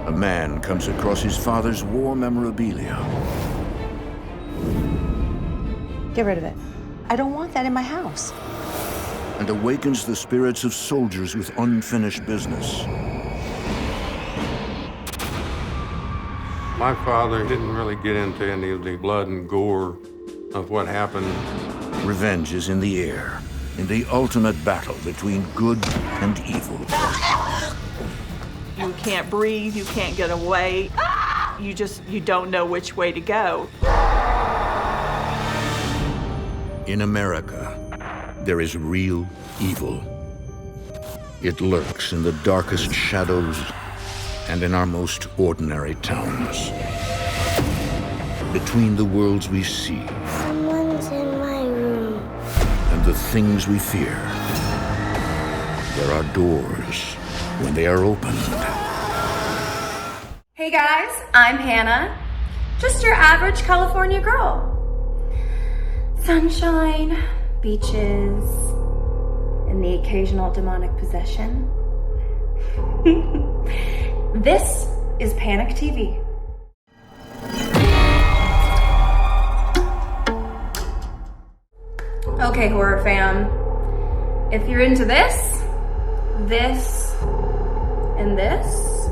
a man comes across his father's war memorabilia. Get rid of it. I don't want that in my house. And awakens the spirits of soldiers with unfinished business. My father didn't really get into any of the blood and gore of what happened. Revenge is in the air, in the ultimate battle between good and evil. You can't breathe, you can't get away. You don't know which way to go. In America, there is real evil. It lurks in the darkest shadows and in our most ordinary towns. Between the worlds we see Someone's in my room. and the things we fear, there are doors when they are opened. Hey guys, I'm Hannah. Just your average California girl. Sunshine, beaches, and the occasional demonic possession. This is Panic TV. Okay, horror fam. If you're into this, and this,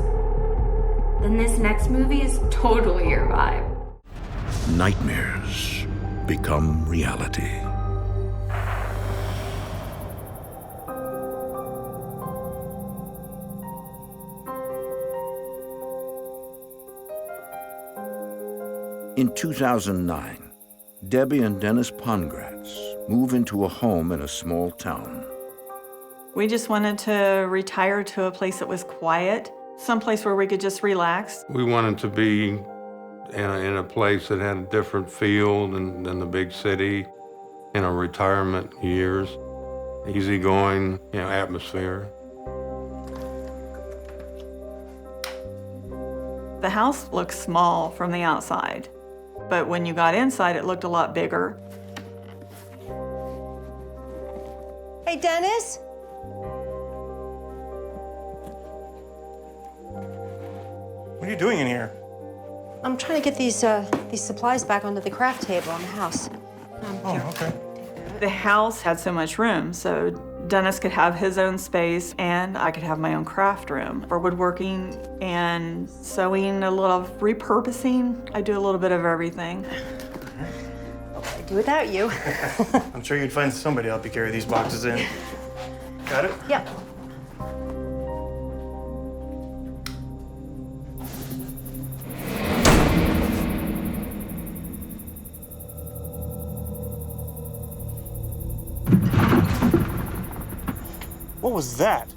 then this next movie is totally your vibe. Nightmares become reality. In 2009, Debbie and Dennis Pongratz move into a home in a small town. We just wanted to retire to a place that was quiet, someplace where we could just relax. We wanted to be in a place that had a different feel than the big city, in our retirement years, easygoing, atmosphere. The house looked small from the outside, but when you got inside, it looked a lot bigger. Hey, Dennis? What are you doing in here? I'm trying to get these supplies back onto the craft table in the house. Oh, okay. The house had so much room, so Dennis could have his own space and I could have my own craft room for woodworking and sewing, a little of repurposing. I do a little bit of everything. What would I do without you? I'm sure you'd find somebody to help you carry these boxes in. Got it? Yep. What was that?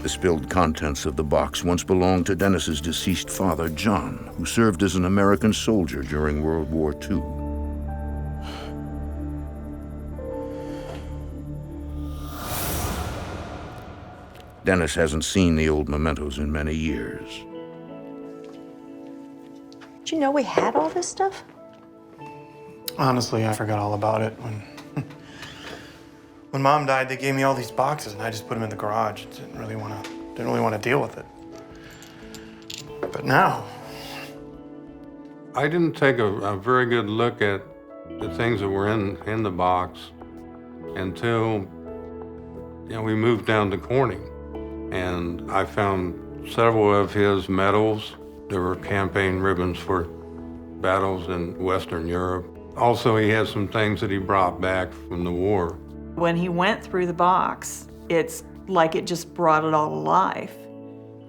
The spilled contents of the box once belonged to Dennis's deceased father, John, who served as an American soldier during World War II. Dennis hasn't seen the old mementos in many years. Did you know we had all this stuff? Honestly, I forgot all about it. When Mom died, they gave me all these boxes, and I just put them in the garage. Didn't really want to deal with it. But now, I didn't take a very good look at the things that were in the box until we moved down to Corning. And I found several of his medals. There were campaign ribbons for battles in Western Europe. Also, he had some things that he brought back from the war. When he went through the box, it's like it just brought it all to life.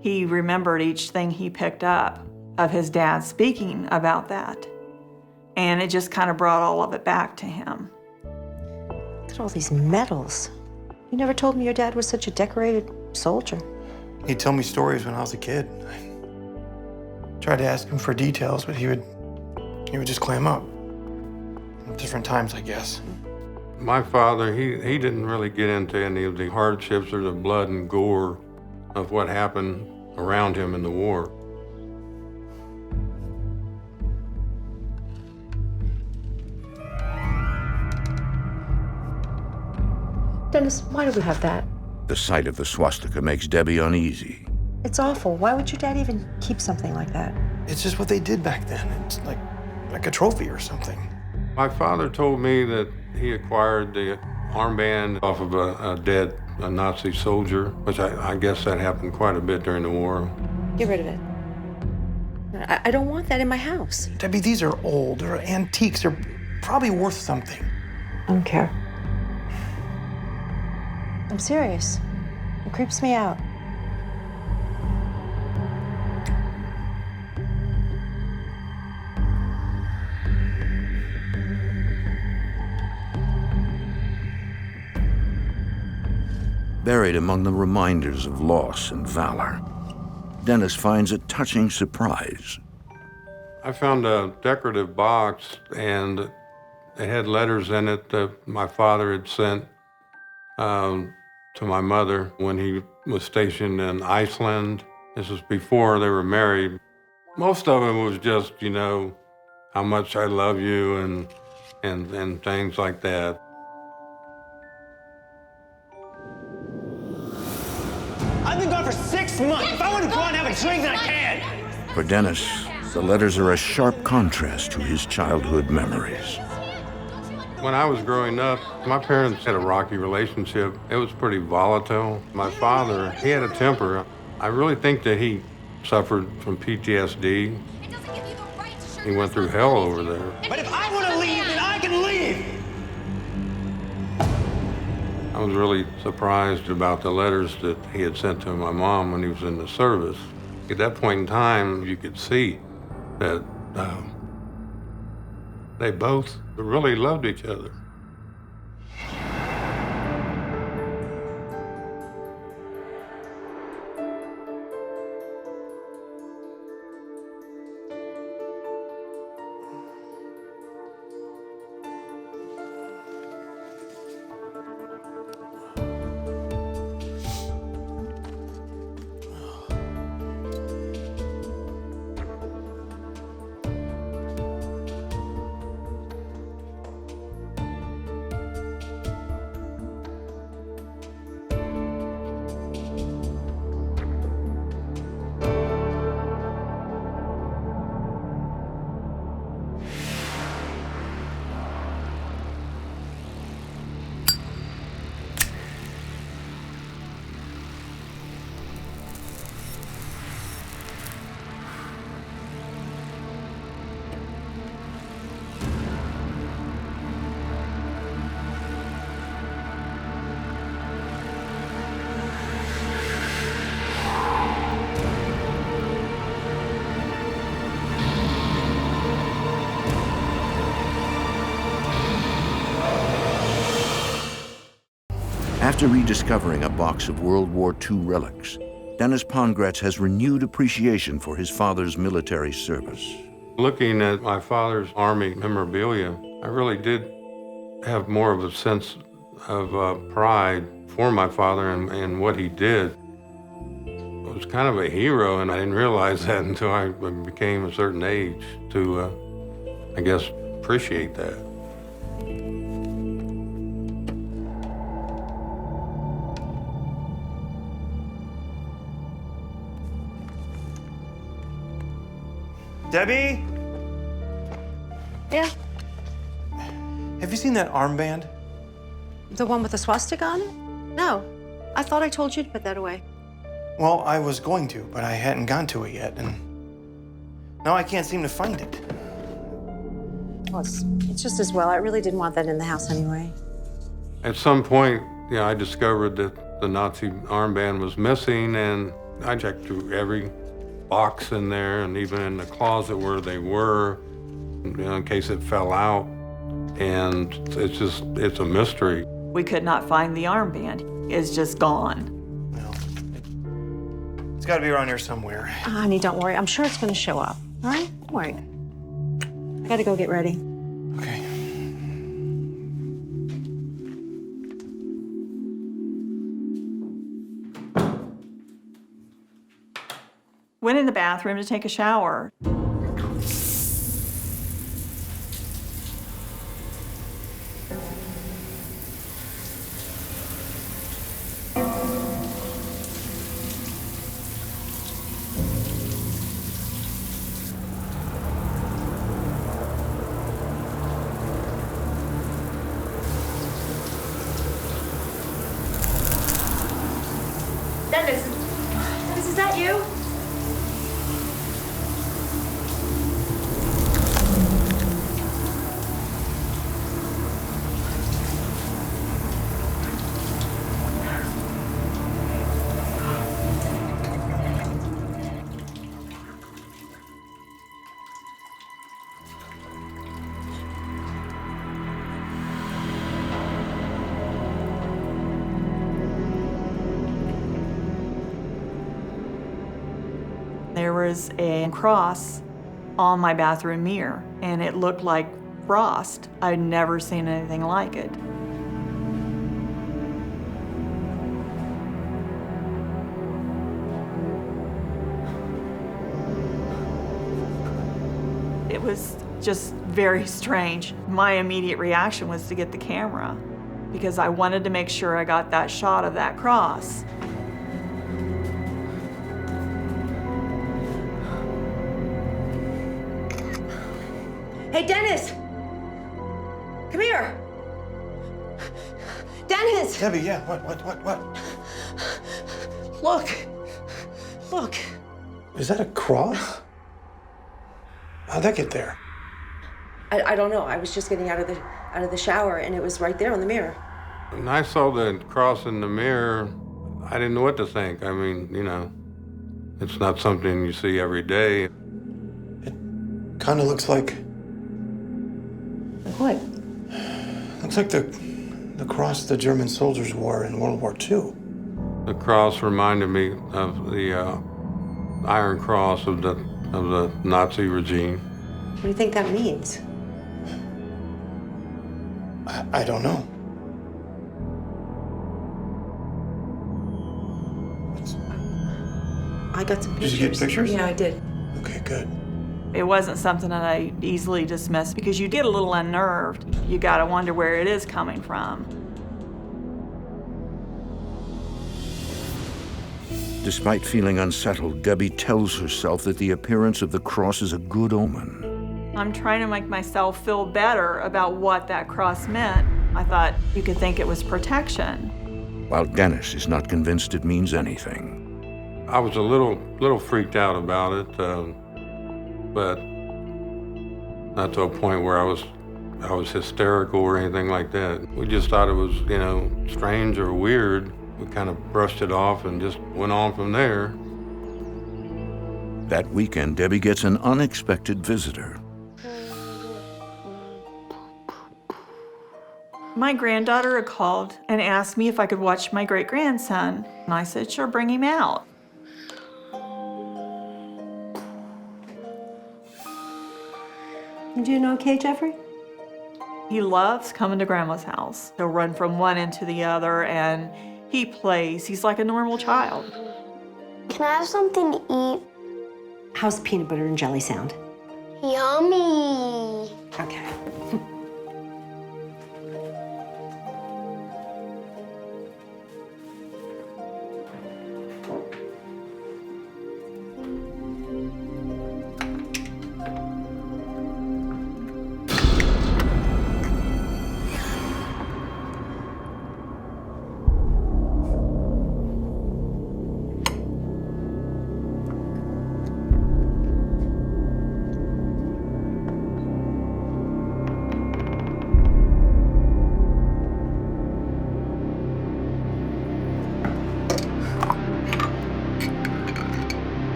He remembered each thing he picked up of his dad speaking about that. And it just kind of brought all of it back to him. Look at all these medals. You never told me your dad was such a decorated soldier. he'd tell me stories when I was a kid. I tried to ask him for details, but he would just clam up. different times, I guess. My father, he didn't really get into any of the hardships or the blood and gore of what happened around him in the war. Dennis, why do we have that? The sight of the swastika makes Debbie uneasy. It's awful. Why would your dad even keep something like that? It's just what they did back then. It's like a trophy or something. My father told me that he acquired the armband off of a dead Nazi soldier, which I guess that happened quite a bit during the war. Get rid of it. I don't want that in my house. Debbie, these are old. They're antiques. They're probably worth something. I don't care. I'm serious. It creeps me out. Buried among the reminders of loss and valor, Dennis finds a touching surprise. I found a decorative box, and it had letters in it that my father had sent to my mother when he was stationed in Iceland. This was before they were married. Most of it was just, you know, how much I love you and things like that. I've been gone for 6 months. If I want to go out and have a drink, then I can. For Dennis, the letters are a sharp contrast to his childhood memories. When I was growing up, my parents had a rocky relationship. It was pretty volatile. My father, he had a temper. I really think that he suffered from PTSD. He went through hell over there. But if I want to leave, then I can leave. I was really surprised about the letters that he had sent to my mom when he was in the service. At that point in time, you could see that they both really loved each other. After rediscovering a box of World War II relics, Dennis Pongratz has renewed appreciation for his father's military service. Looking at my father's Army memorabilia, I really did have more of a sense of pride for my father and what he did. He was kind of a hero, and I didn't realize that until I became a certain age to, I guess, appreciate that. Debbie? Yeah, Have you seen that armband? the one with the swastika on it? No, I thought I told you to put that away. Well, I was going to, but I hadn't gone to it yet, and now I can't seem to find it. Well, it's just as well. I really didn't want that in the house anyway. At some point, I discovered that the Nazi armband was missing, and I checked through every box in there and even in the closet where they were, in case it fell out. And it's a mystery. We could not find the armband. It's just gone. Well, it's got to be around here somewhere. Honey, don't worry. I'm sure it's going to show up. All right? Don't worry. I got to go get ready. Okay. in the bathroom to take a shower. Dennis, is that you? There was a cross on my bathroom mirror, and it looked like frost. I'd never seen anything like it. It was just very strange. My immediate reaction was to get the camera because I wanted to make sure I got that shot of that cross. Hey, Dennis! Come here! Dennis! Debbie, yeah, what? Look. Is that a cross? How'd that get there? I don't know. I was just getting out of the shower, and it was right there on the mirror. When I saw the cross in the mirror, I didn't know what to think. I mean, you know, it's not something you see every day. It kind of looks like... What? Looks like the cross the German soldiers wore in World War II. The cross reminded me of the Iron Cross of the Nazi regime. What do you think that means? I don't know. I got some Did pictures. you get pictures? Yeah, I did. Okay, good. It wasn't something that I easily dismissed because you get a little unnerved. You gotta wonder where it is coming from. Despite feeling unsettled, Debbie tells herself that the appearance of the cross is a good omen. I'm trying to make myself feel better about what that cross meant. I thought you could think it was protection. While Dennis is not convinced it means anything. I was a little freaked out about it, but not to a point where I was hysterical or anything like that. We just thought it was, you know, strange or weird. We kind of brushed it off and just went on from there. That weekend, Debbie gets an unexpected visitor. My granddaughter had called and asked me if I could watch my great-grandson. And I said, sure, bring him out. You doing okay, Jeffrey? He loves coming to Grandma's house. He'll run from one end to the other, and he plays. He's like a normal child. Can I have something to eat? How's peanut butter and jelly sound? Yummy. Okay.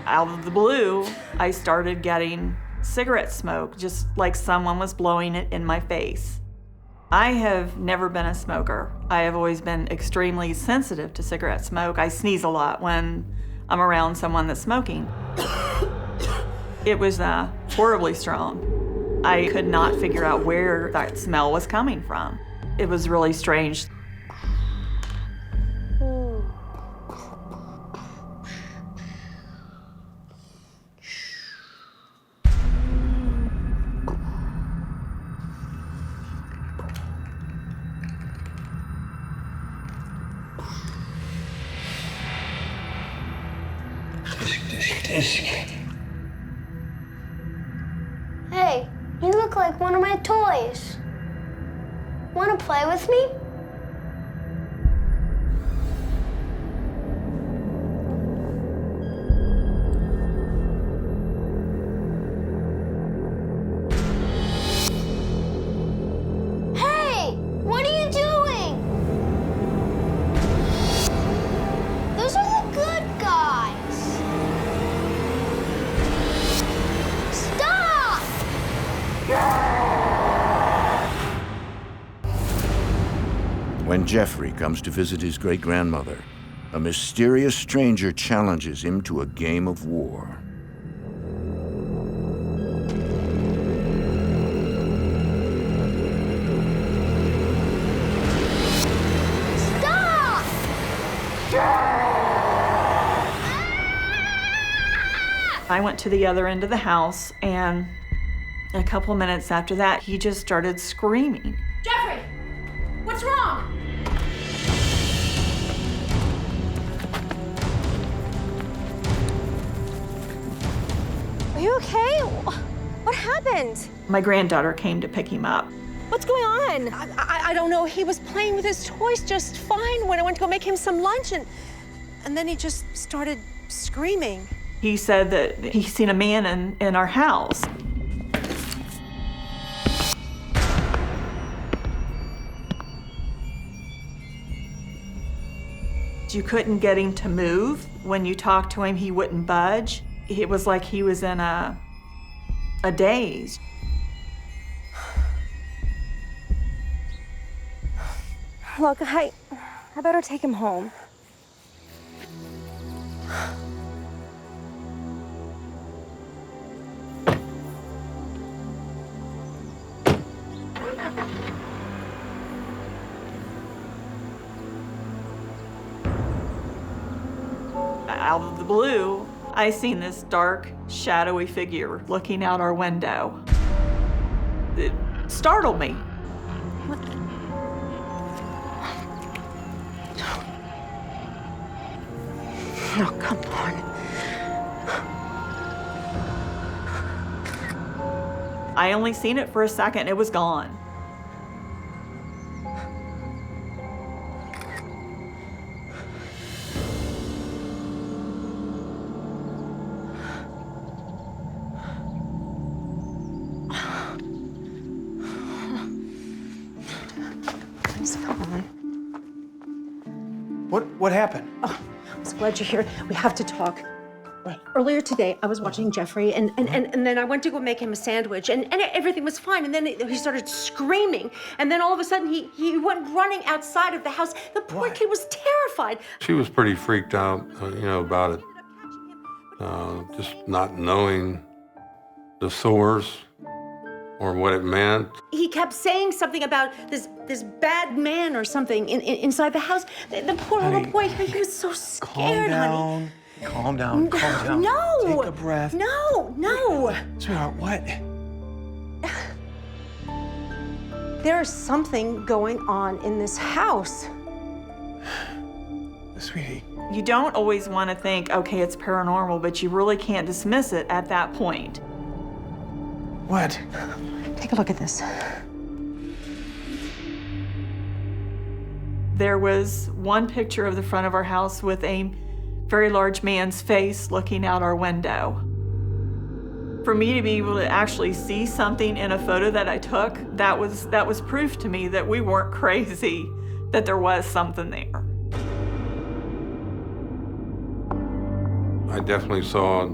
Out of the blue, I started getting cigarette smoke, just like someone was blowing it in my face. I have never been a smoker. I have always been extremely sensitive to cigarette smoke. I sneeze a lot when I'm around someone that's smoking. It was horribly strong. I could not figure out where that smell was coming from. It was really strange. Hey, you look like one of my toys. Want to play with me? Hey, what are you doing? Those are the good guys. Stop! When Jeffrey comes to visit his great-grandmother, a mysterious stranger challenges him to a game of war. Stop! I went to the other end of the house, and a couple minutes after that, he just started screaming. Jeffrey! What's wrong? Are you okay? What happened? My granddaughter came to pick him up. What's going on? I don't know. He was playing with his toys just fine when I went to go make him some lunch, and then he just started screaming. He said that he's seen a man in our house. You couldn't get him to move. When you talked to him, he wouldn't budge. It was like he was in a daze. Look, I better take him home. Out of the blue, I seen this dark, shadowy figure looking out our window. It startled me. Oh, come on. I only seen it for a second. It was gone. Please, come on. What happened? Oh, I'm so glad you're here. We have to talk. Earlier today, I was watching Jeffrey, and then I went to go make him a sandwich, and everything was fine. And then he started screaming, and then all of a sudden he went running outside of the house. The poor kid was terrified. She was pretty freaked out, about it. Just not knowing the source or what it meant. He kept saying something about this bad man or something inside the house. The poor little boy, he was so scared, honey. Calm down, calm down. No! Take a breath. No! Sweetheart, what? There's something going on in this house. Sweetie. You don't always want to think, okay, it's paranormal, but you really can't dismiss it at that point. What? Take a look at this. There was one picture of the front of our house with a very large man's face looking out our window. For me to be able to actually see something in a photo that I took, that was proof to me that we weren't crazy, that there was something there. I definitely saw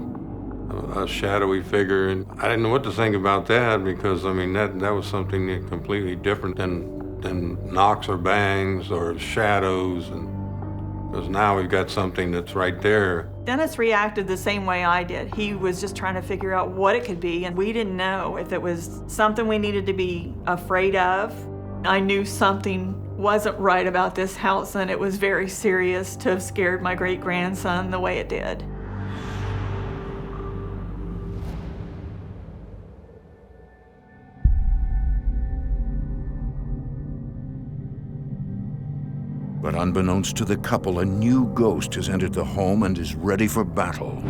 a shadowy figure, and I didn't know what to think about that because, that was something completely different than knocks or bangs or shadows, and because now we've got something that's right there. Dennis reacted the same way I did. He was just trying to figure out what it could be, and we didn't know if it was something we needed to be afraid of. I knew something wasn't right about this house, and it was very serious to have scared my great-grandson the way it did. But unbeknownst to the couple, a new ghost has entered the home and is ready for battle.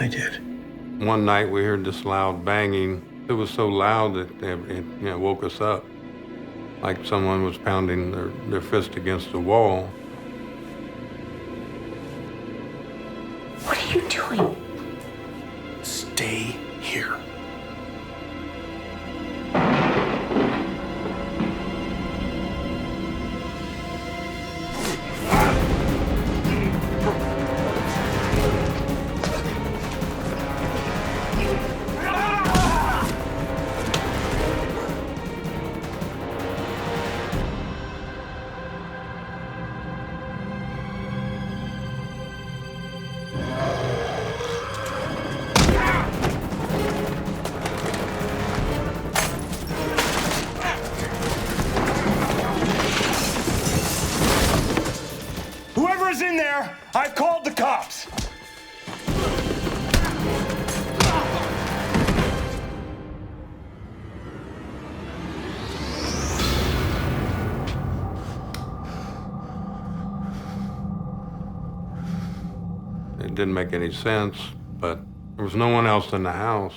I did. One night we heard this loud banging. It was so loud that it woke us up, like someone was pounding their fist against the wall. What are you doing? Stay here. Whoever's in there, I've called the cops. It didn't make any sense, but there was no one else in the house.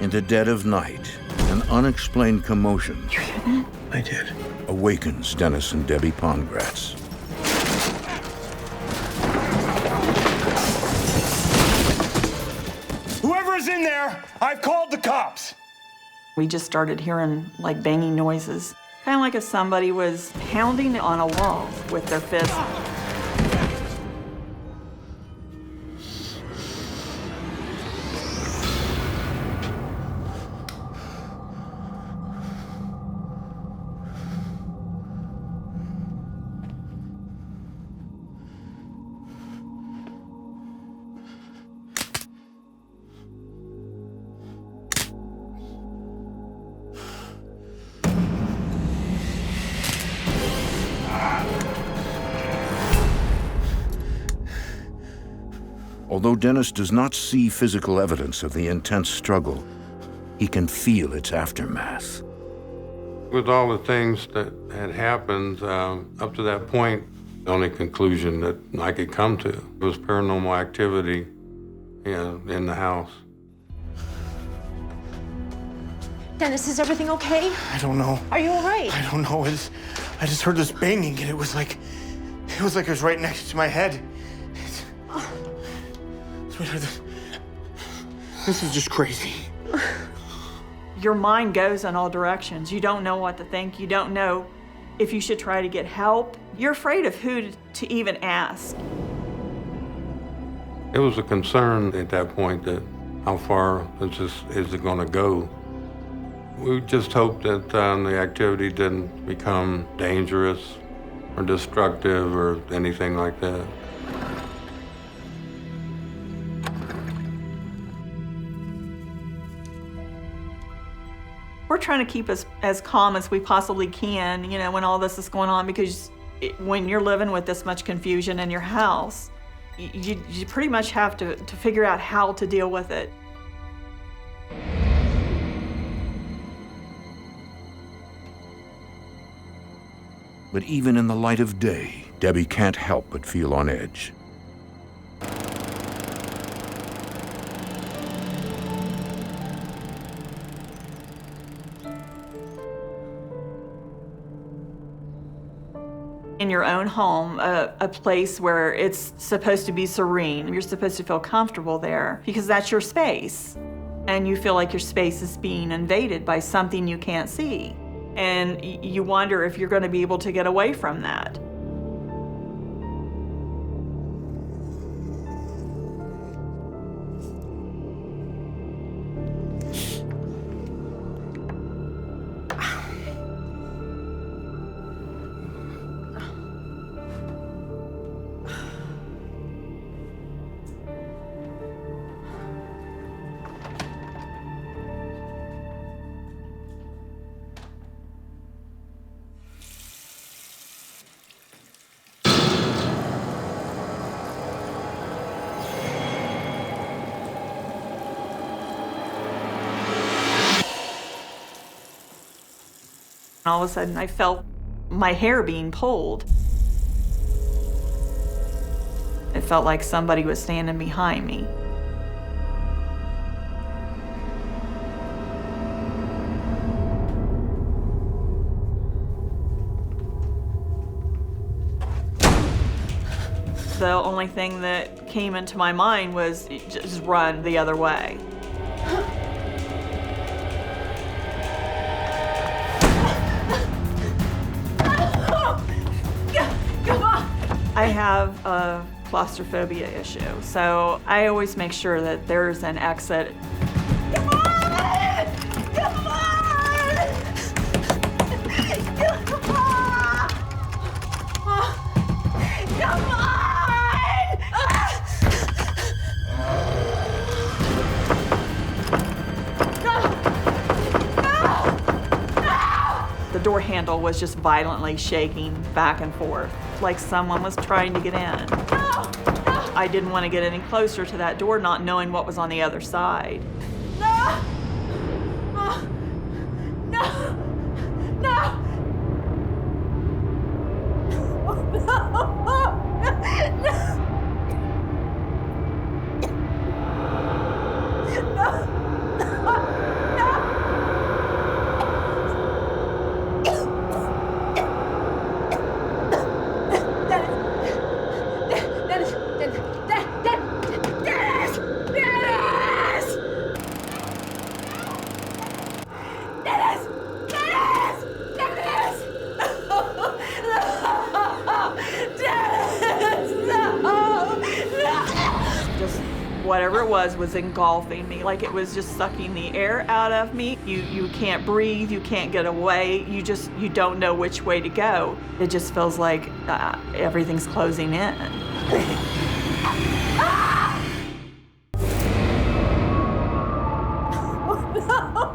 In the dead of night, an unexplained commotion I did. awakens Dennis and Debbie Pongratz. Whoever's in there, I've called the cops. We just started hearing like banging noises, kind of like if somebody was pounding on a wall with their fist. Although Dennis does not see physical evidence of the intense struggle, he can feel its aftermath. With all the things that had happened up to that point, the only conclusion that I could come to was paranormal activity in the house. Dennis, is everything okay? I don't know. Are you all right? I don't know. I just heard this banging, and it was like it was right next to my head. Sweetheart, this is just crazy. Your mind goes in all directions. You don't know what to think. You don't know if you should try to get help. You're afraid of who to even ask. It was a concern at that point that how far is it going to go? We just hoped that the activity didn't become dangerous or destructive or anything like that. We're trying to keep us as calm as we possibly can, you know, when all this is going on, because when you're living with this much confusion in your house, you pretty much have to figure out how to deal with it. But even in the light of day, Debbie can't help but feel on edge. In your own home, a place where it's supposed to be serene, you're supposed to feel comfortable there because that's your space. And you feel like your space is being invaded by something you can't see. And you wonder if you're going to be able to get away from that. All of a sudden, I felt my hair being pulled. It felt like somebody was standing behind me. The only thing that came into my mind was just run the other way. I have a claustrophobia issue, so I always make sure that there's an exit. Come on! Come on! Come on! Come on! The door handle was just violently shaking back and forth, like someone was trying to get in. No! No! I didn't want to get any closer to that door, not knowing what was on the other side. No! Oh. No! No! Whatever it was engulfing me, like it was just sucking the air out of me. You can't breathe, you can't get away, you don't know which way to go. It just feels like everything's closing in.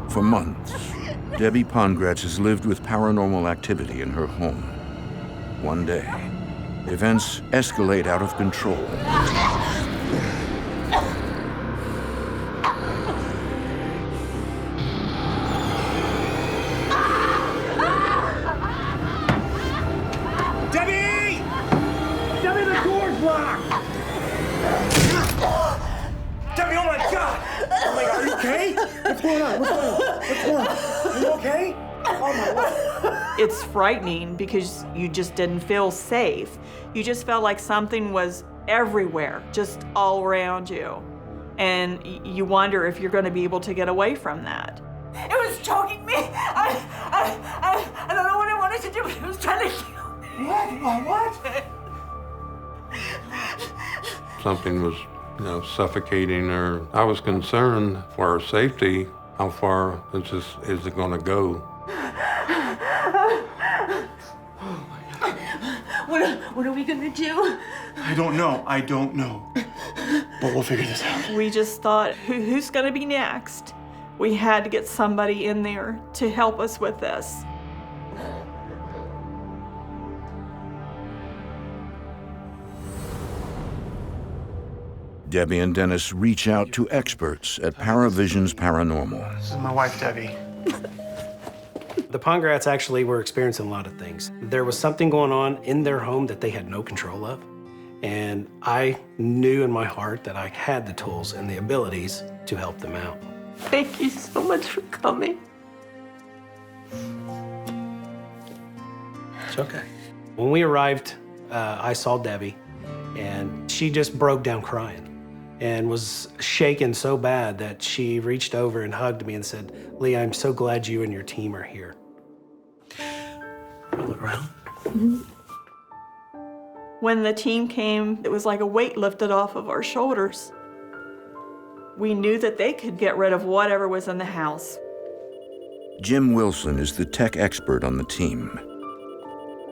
For months, Debbie Pongratz has lived with paranormal activity in her home. One day, events escalate out of control. It's frightening because you just didn't feel safe. You just felt like something was everywhere, just all around you. And you wonder if you're going to be able to get away from that. It was choking me. I don't know what I wanted to do, but it was trying to kill me. What? Something was, suffocating her. I was concerned for her safety how far is it going to go? What are we gonna do? I don't know. But we'll figure this out. We just thought, who's gonna be next? We had to get somebody in there to help us with this. Debbie and Dennis reach out to experts at Paravision's Paranormal. This is my wife, Debbie. The Pongratz actually were experiencing a lot of things. There was something going on in their home that they had no control of. And I knew in my heart that I had the tools and the abilities to help them out. Thank you so much for coming. It's okay. When we arrived, I saw Debbie, and she just broke down crying and was shaken so bad that she reached over and hugged me and said, "Lee, I'm so glad you and your team are here." Look around. Mm-hmm. When the team came, it was like a weight lifted off of our shoulders. We knew that they could get rid of whatever was in the house. Jim Wilson is the tech expert on the team.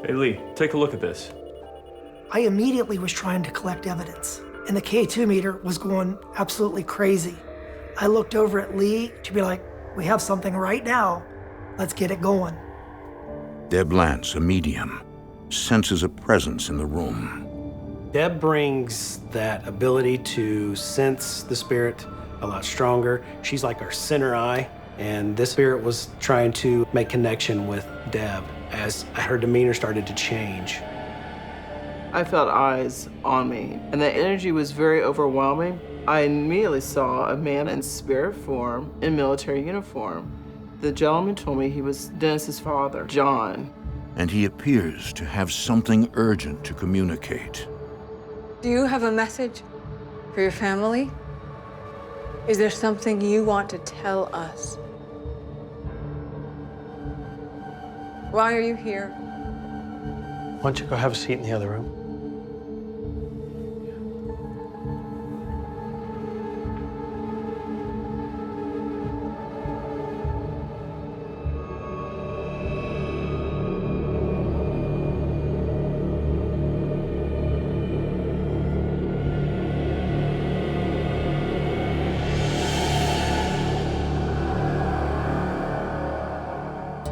Hey, Lee, take a look at this. I immediately was trying to collect evidence, and the K2 meter was going absolutely crazy. I looked over at Lee to be like, we have something right now. Let's get it going. Deb Lance, a medium, senses a presence in the room. Deb brings that ability to sense the spirit a lot stronger. She's like our center eye, and this spirit was trying to make connection with Deb as her demeanor started to change. I felt eyes on me, and the energy was very overwhelming. I immediately saw a man in spirit form in military uniform. The gentleman told me he was Dennis's father, John. And he appears to have something urgent to communicate. Do you have a message for your family? Is there something you want to tell us? Why are you here? Why don't you go have a seat in the other room?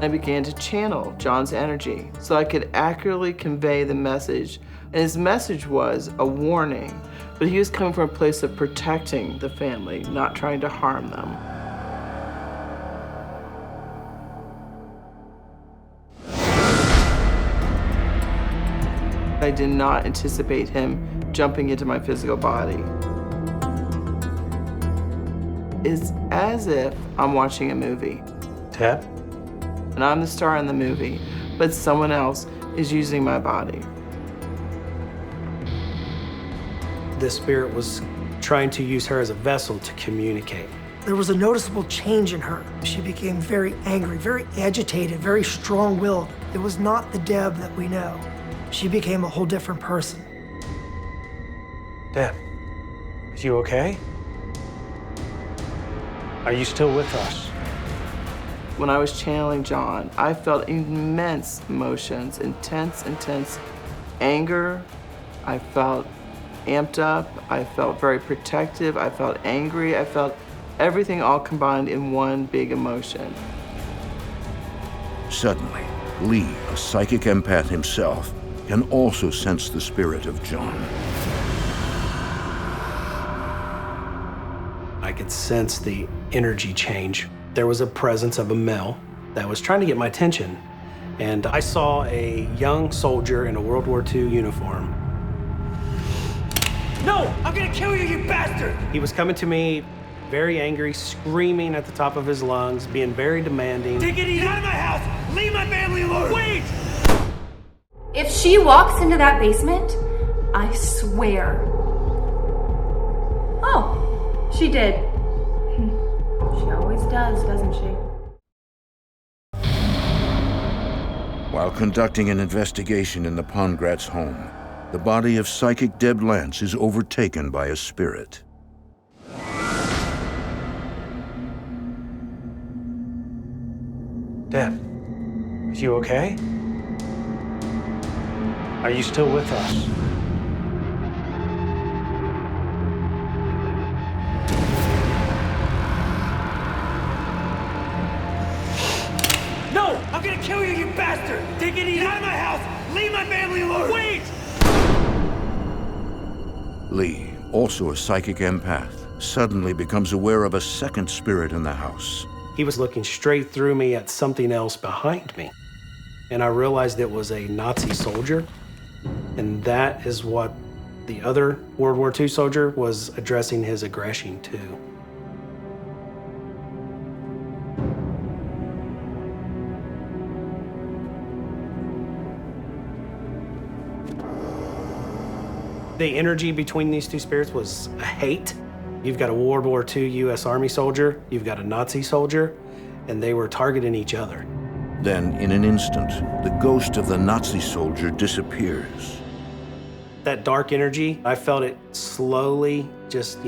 I began to channel John's energy so I could accurately convey the message. And his message was a warning, but he was coming from a place of protecting the family, not trying to harm them. I did not anticipate him jumping into my physical body. It's as if I'm watching a movie. Deb? And I'm the star in the movie, but someone else is using my body. The spirit was trying to use her as a vessel to communicate. There was a noticeable change in her. She became very angry, very agitated, very strong-willed. It was not the Deb that we know. She became a whole different person. Deb, is you okay? Are you still with us? When I was channeling John, I felt immense emotions, intense anger. I felt amped up. I felt very protective. I felt angry. I felt everything all combined in one big emotion. Suddenly, Lee, a psychic empath himself, can also sense the spirit of John. I could sense the energy change. There was a presence of a male that was trying to get my attention, and I saw a young soldier in a World War II uniform. No! I'm gonna kill you, you bastard! He was coming to me very angry, screaming at the top of his lungs, being very demanding. Take it easy! Out of my house! Leave my family alone! Wait! If she walks into that basement, I swear. Oh, she did. She always does, doesn't she? While conducting an investigation in the Pongratz home, the body of psychic Deb Lance is overtaken by a spirit. Deb, are you okay? Are you still with us? No! I'm gonna kill you, you bastard! Take it easy! Get out of my house! Leave my family alone! Wait! Lee, also a psychic empath, suddenly becomes aware of a second spirit in the house. He was looking straight through me at something else behind me. And I realized it was a Nazi soldier. And that is what the other World War II soldier was addressing his aggression to. The energy between these two spirits was a hate. You've got a World War II U.S. Army soldier, you've got a Nazi soldier, and they were targeting each other. Then, in an instant, the ghost of the Nazi soldier disappears. That dark energy, I felt it slowly just,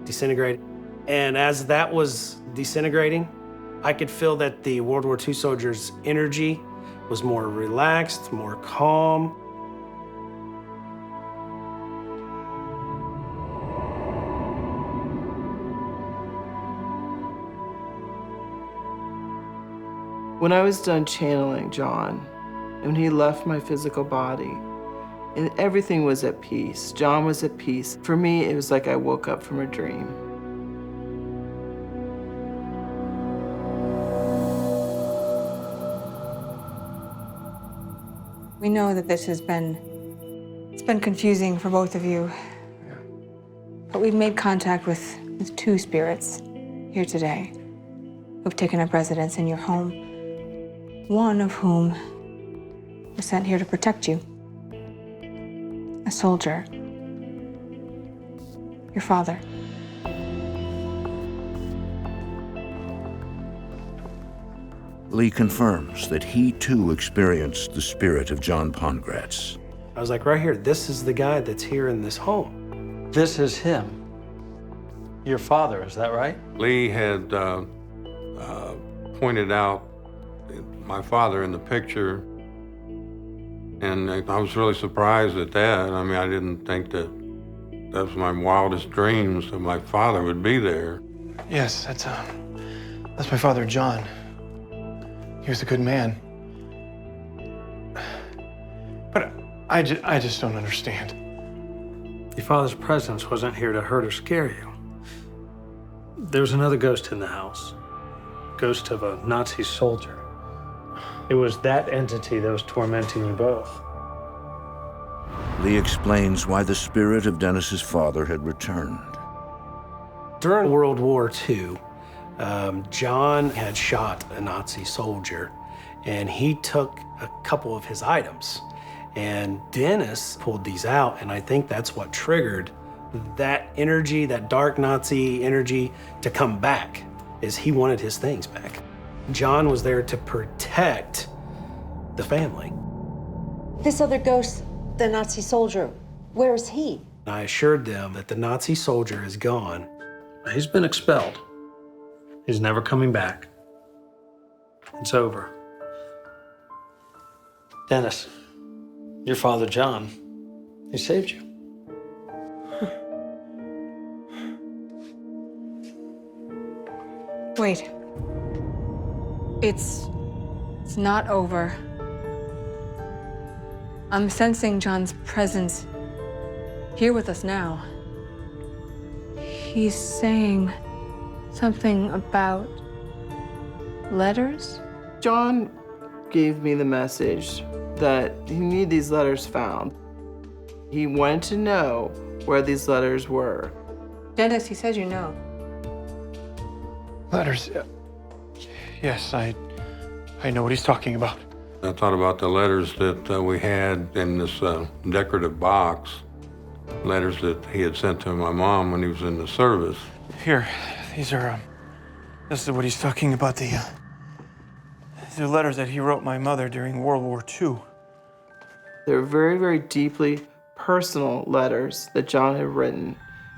disintegrate. And as that was disintegrating, I could feel that the World War II soldier's energy was more relaxed, more calm. When I was done channeling John, and he left my physical body, and everything was at peace. John was at peace. For me, it was like I woke up from a dream. We know that this has been, it's been confusing for both of you. But we've made contact with two spirits here today who've taken up residence in your home. One of whom was sent here to protect you. A soldier. Your father. Lee confirms that he too experienced the spirit of John Pongratz. I was like, right here, this is the guy that's here in this home. This is him. Your father, is that right? Lee had pointed out my father in the picture, and I was really surprised at that. I mean, I didn't think that was my wildest dreams that my father would be there. Yes, that's my father, John. He was a good man. But I just don't understand. Your father's presence wasn't here to hurt or scare you. There was another ghost in the house. Ghost of a Nazi soldier. It was that entity that was tormenting you both. Lee explains why the spirit of Dennis's father had returned. During World War II, John had shot a Nazi soldier, and he took a couple of his items. And Dennis pulled these out, and I think that's what triggered that energy, that dark Nazi energy, to come back, is he wanted his things back. John was there to protect the family. This other ghost, the Nazi soldier, where is he? I assured them that the Nazi soldier is gone. He's been expelled. He's never coming back. It's over. Dennis, your father, John, he saved you. Wait. It's not over. I'm sensing John's presence here with us now. He's saying something about letters? John gave me the message that he needed these letters found. He wanted to know where these letters were. Dennis, he says you know. Letters. Yes, I know what he's talking about. I thought about the letters that we had in this decorative box, letters that he had sent to my mom when he was in the service. Here, these are, this is what he's talking about, these are letters that he wrote my mother during World War II. They're very, very deeply personal letters that John had written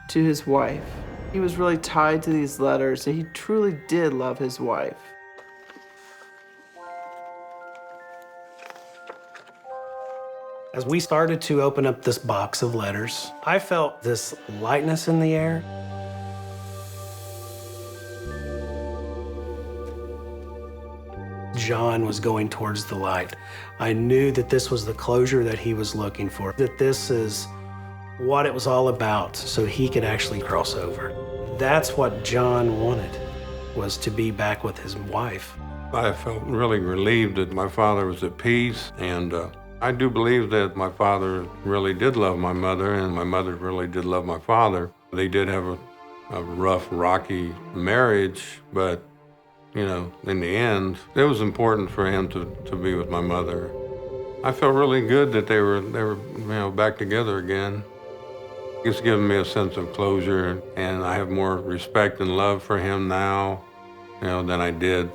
to his wife. He was really tied to these letters, and he truly did love his wife. As we started to open up this box of letters, I felt this lightness in the air. John was going towards the light. I knew that this was the closure that he was looking for, that this is what it was all about, so he could actually cross over. That's what John wanted, was to be back with his wife. I felt really relieved that my father was at peace, and I do believe that my father really did love my mother, and my mother really did love my father. They did have a rough, rocky marriage, but you know, in the end, it was important for him to be with my mother. I felt really good that they were you know, back together again. It's given me a sense of closure, and I have more respect and love for him now, you know, than I did.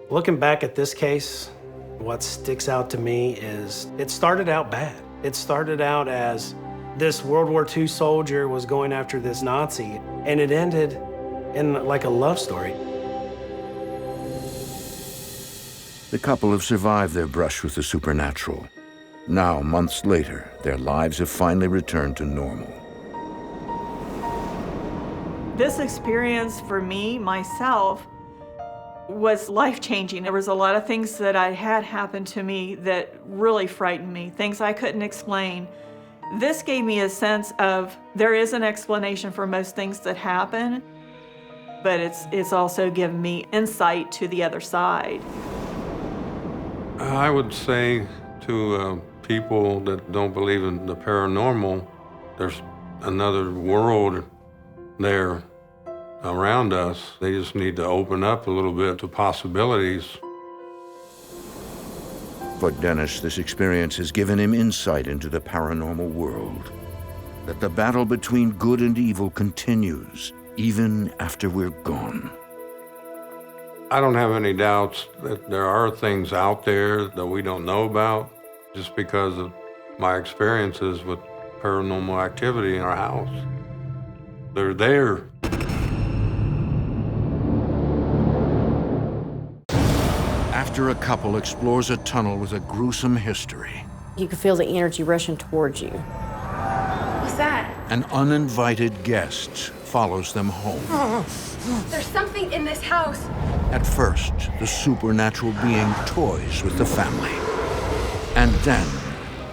Looking back at this case, what sticks out to me is it started out bad. It started out as this World War II soldier was going after this Nazi, and it ended in like a love story. The couple have survived their brush with the supernatural. Now, months later, their lives have finally returned to normal. This experience for me, myself, was life-changing. There was a lot of things that I had happen to me that really frightened me, things I couldn't explain. This gave me a sense of there is an explanation for most things that happen, but it's also given me insight to the other side. I would say to people that don't believe in the paranormal, there's another world there around us. They just need to open up a little bit to possibilities. For Dennis, this experience has given him insight into the paranormal world, that the battle between good and evil continues, even after we're gone. I don't have any doubts that there are things out there that we don't know about just because of my experiences with paranormal activity in our house. They're there. After a couple explores a tunnel with a gruesome history, you can feel the energy rushing towards you. What's that? an uninvited guest follows them home. There's something in this house. At first, the supernatural being toys with the family, and then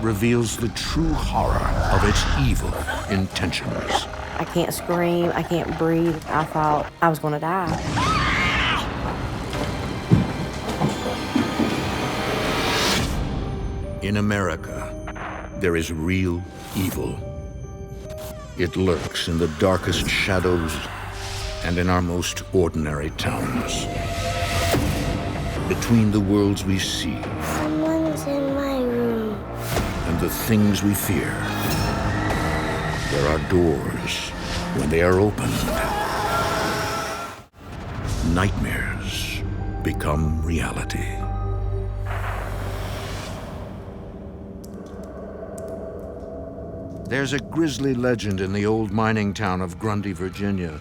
reveals the true horror of its evil intentions. I can't scream, I can't breathe. I thought I was gonna die. In America, there is real evil. It lurks in the darkest shadows and in our most ordinary towns. Between the worlds we see Someone's in my room. and the things we fear, there are doors. When they are opened, nightmares become reality. There's a grisly legend in the old mining town of Grundy, Virginia,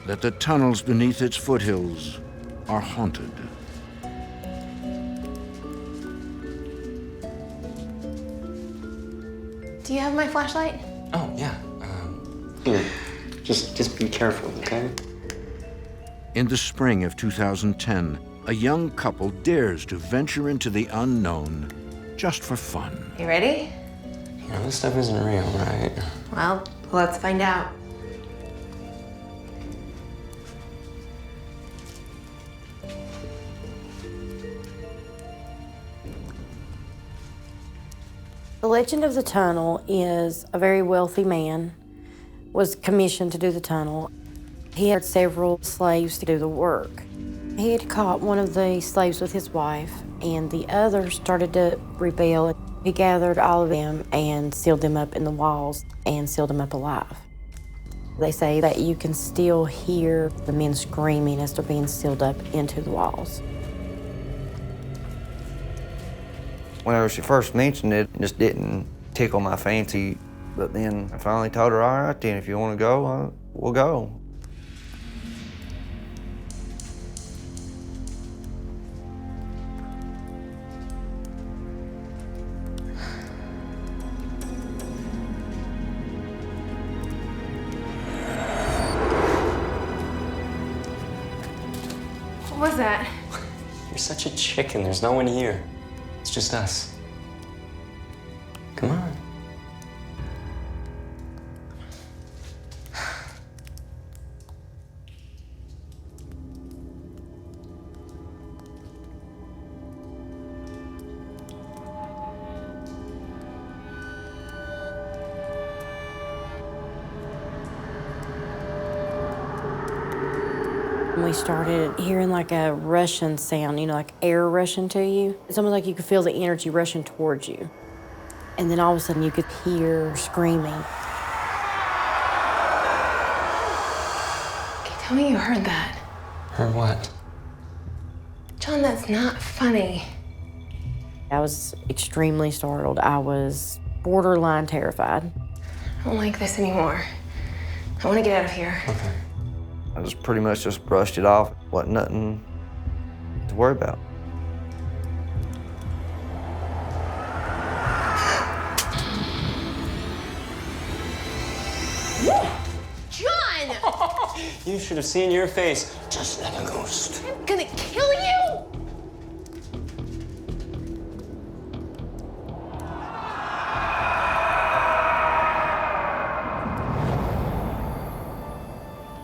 that the tunnels beneath its foothills are haunted. Do you have my flashlight? Oh, yeah. Here, just be careful, okay? In the spring of 2010, a young couple dares to venture into the unknown just for fun. You ready? You know, this stuff isn't real, right? Well, let's find out. The legend of the tunnel is a very wealthy man was commissioned to do the tunnel. He had several slaves to do the work. He had caught one of the slaves with his wife, and the other started to rebel. He gathered all of them and sealed them up in the walls and sealed them up alive. They say that you can still hear the men screaming as they're being sealed up into the walls. Whenever she first mentioned it, it just didn't tickle my fancy. But then I finally told her, all right, then if you want to go, we'll go. that? You're such a chicken. There's no one here. It's just us. Come on. We started hearing like a rushing sound, you know, like air rushing to you. It's almost like you could feel the energy rushing towards you. And then all of a sudden you could hear screaming. Okay, tell me you heard that. Heard what? John, that's not funny. I was extremely startled. I was borderline terrified. I don't like this anymore. I want to get out of here. Okay. I just pretty much just brushed it off. Wasn't nothing to worry about. John! You should have seen your face, just like a ghost. I'm gonna kill you!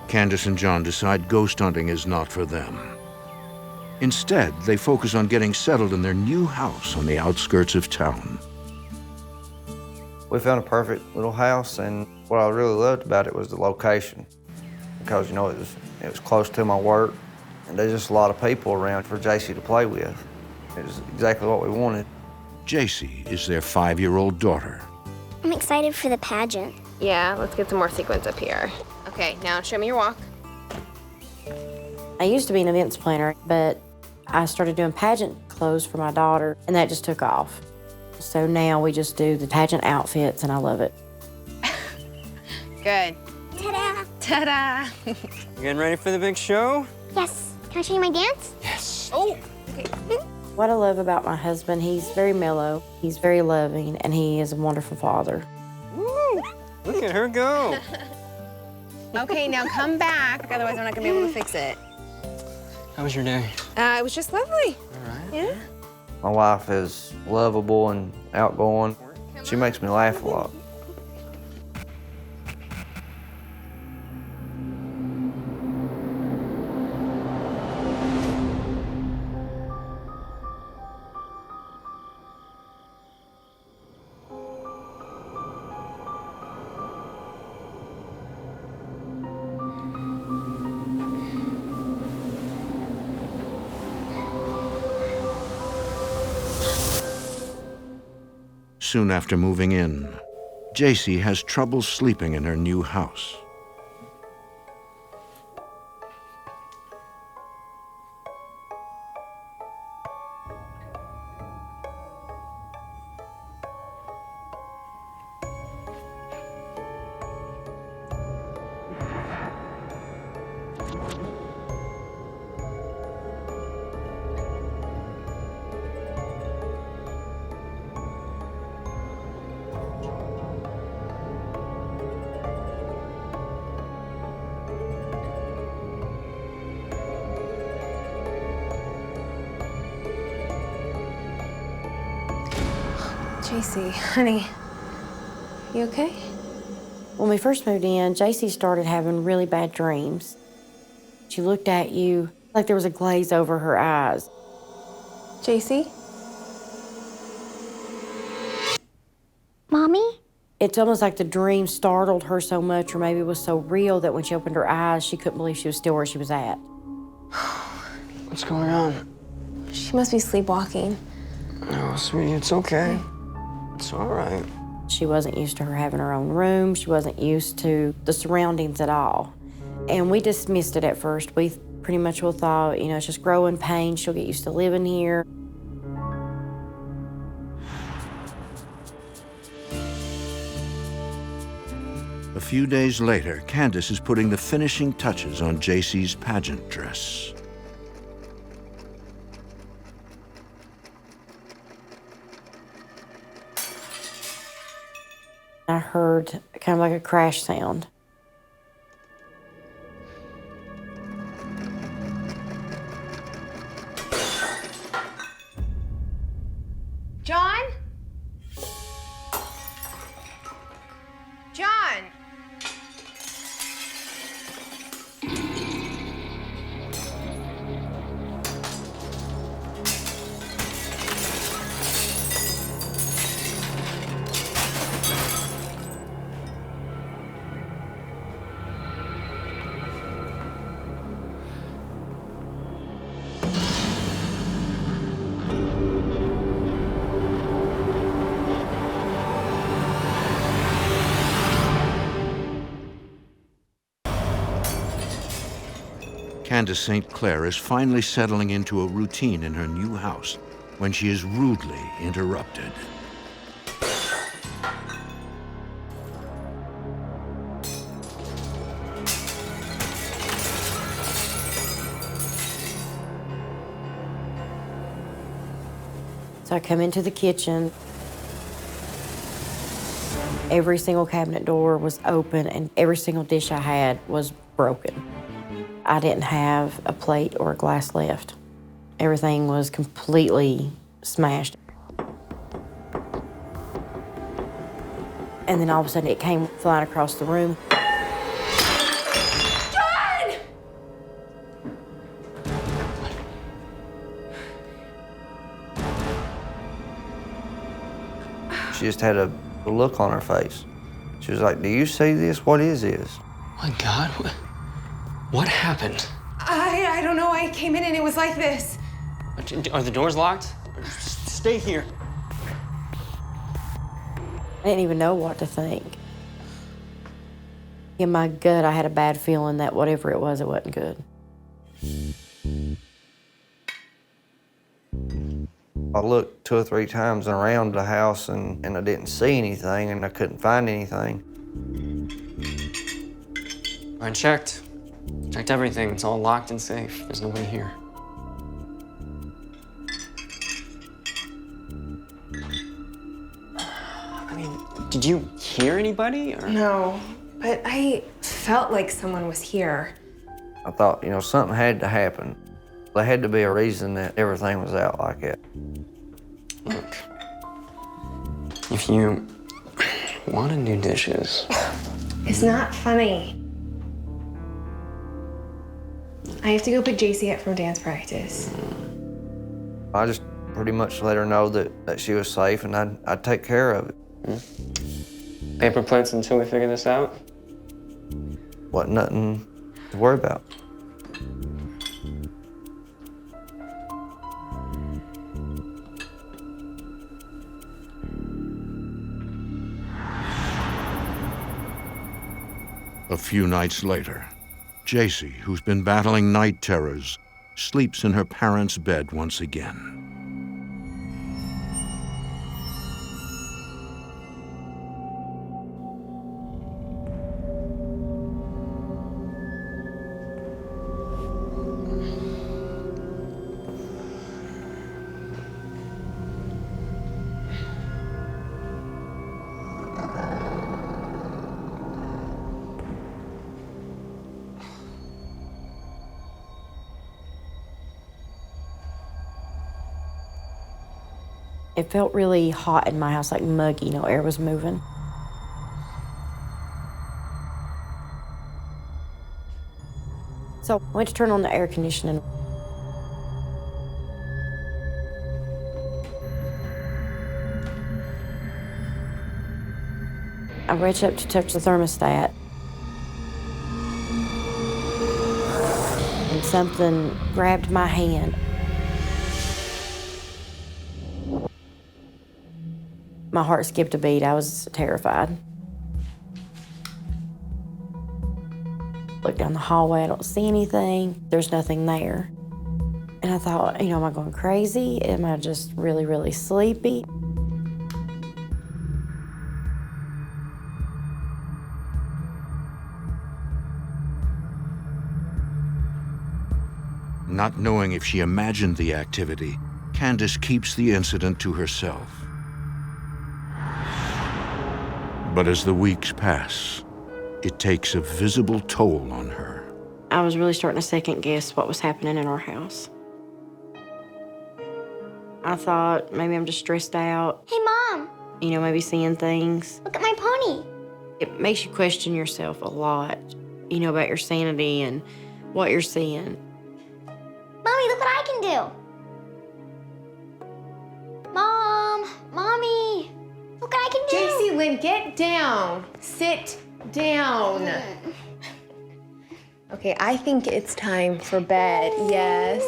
Candace and John decide ghost hunting is not for them. Instead, they focus on getting settled in their new house on the outskirts of town. We found a perfect little house, and what I really loved about it was the location. Because, you know, it was close to my work, and there's just a lot of people around for JC to play with. It was exactly what we wanted. JC is their 5-year-old daughter. I'm excited for the pageant. Yeah, let's get some more sequins up here. Okay, now show me your walk. I used to be an events planner, but I started doing pageant clothes for my daughter, and that just took off. So now we just do the pageant outfits, and I love it. Good. Ta-da! Ta-da! You getting ready for the big show? Yes. Can I show you my dance? Yes. Oh, okay. What I love about my husband, he's very mellow, he's very loving, and he is a wonderful father. Woo! Look at her go. Okay, now come back, otherwise I'm not gonna be able to fix it. How was your day? It was just lovely. All right. Yeah? My wife is lovable and outgoing. She makes me laugh a lot. Soon after moving in, JC has trouble sleeping in her new house. JC, honey, you okay? When we first moved in, JC started having really bad dreams. She looked at you like there was a glaze over her eyes. JC? Mommy? It's almost like the dream startled her so much, or maybe it was so real that when she opened her eyes, she couldn't believe she was still where she was at. What's going on? She must be sleepwalking. No, sweetie, it's okay. It's all right. She wasn't used to her having her own room. She wasn't used to the surroundings at all. And we dismissed it at first. We pretty much all thought, you know, it's just growing pains. She'll get used to living here. A few days later, Candace is putting the finishing touches on JC's pageant dress. I heard kind of like a crash sound. Candace St. Clair is finally settling into a routine in her new house when she is rudely interrupted. So I come into the kitchen. Every single cabinet door was open and every single dish I had was broken. I didn't have a plate or a glass left. Everything was completely smashed. And then all of a sudden it came flying across the room. John! She just had a look on her face. She was like, "Do you see this? What is this?" My God, what happened? I don't know. I came in and it was like this. Are the doors locked? Stay here. I didn't even know what to think. In my gut, I had a bad feeling that whatever it wasn't good. I looked 2 or 3 times around the house and I didn't see anything and I couldn't find anything. I checked. Checked everything. It's all locked and safe. There's nobody here. I mean, did you hear anybody? Or? No, but I felt like someone was here. I thought, you know, something had to happen. There had to be a reason that everything was out like that. Look, if you want to do dishes... It's not funny. I have to go pick JC up from dance practice. I just pretty much let her know that she was safe and I'd take care of it. Paper plates until we figure this out? Wasn't nothing to worry about. A few nights later, JC, who's been battling night terrors, sleeps in her parents' bed once again. It felt really hot in my house, like muggy, air was moving. So I went to turn on the air conditioning. I reached up to touch the thermostat. And something grabbed my hand. My heart skipped a beat. I was terrified. Looked down the hallway, I don't see anything. There's nothing there. And I thought, am I going crazy? Am I just really, really sleepy? Not knowing if she imagined the activity, Candace keeps the incident to herself. But as the weeks pass, it takes a visible toll on her. I was really starting to second guess what was happening in our house. I thought maybe I'm just stressed out. Hey, Mom. Maybe seeing things. Look at my pony. It makes you question yourself a lot, about your sanity and what you're seeing. Mommy, look what I can do. Mom, Mommy, look what I can do. JC, Lynn, get down. Sit down. Okay, I think it's time for bed, yes.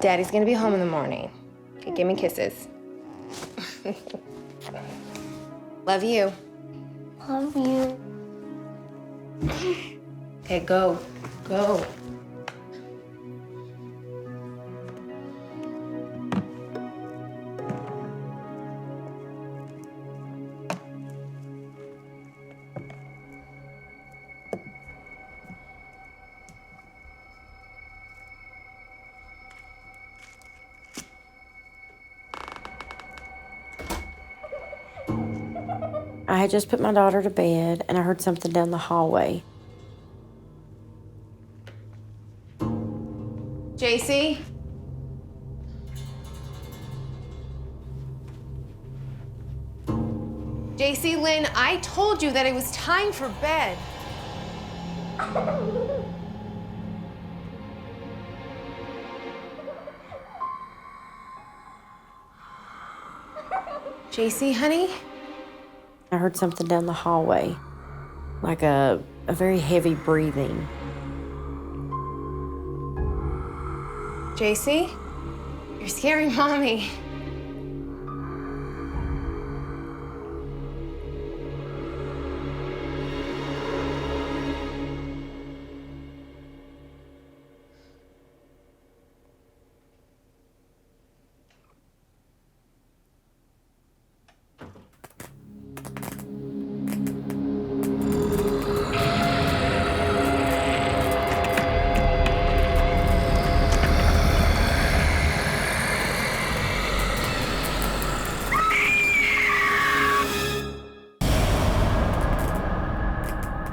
Daddy's gonna be home in the morning. Okay, give me kisses. Love you. Love you. Okay, go. I had just put my daughter to bed, and I heard something down the hallway. JC? JC, Lynn, I told you that it was time for bed. JC, honey? I heard something down the hallway, like a very heavy breathing. JC? You're scaring Mommy.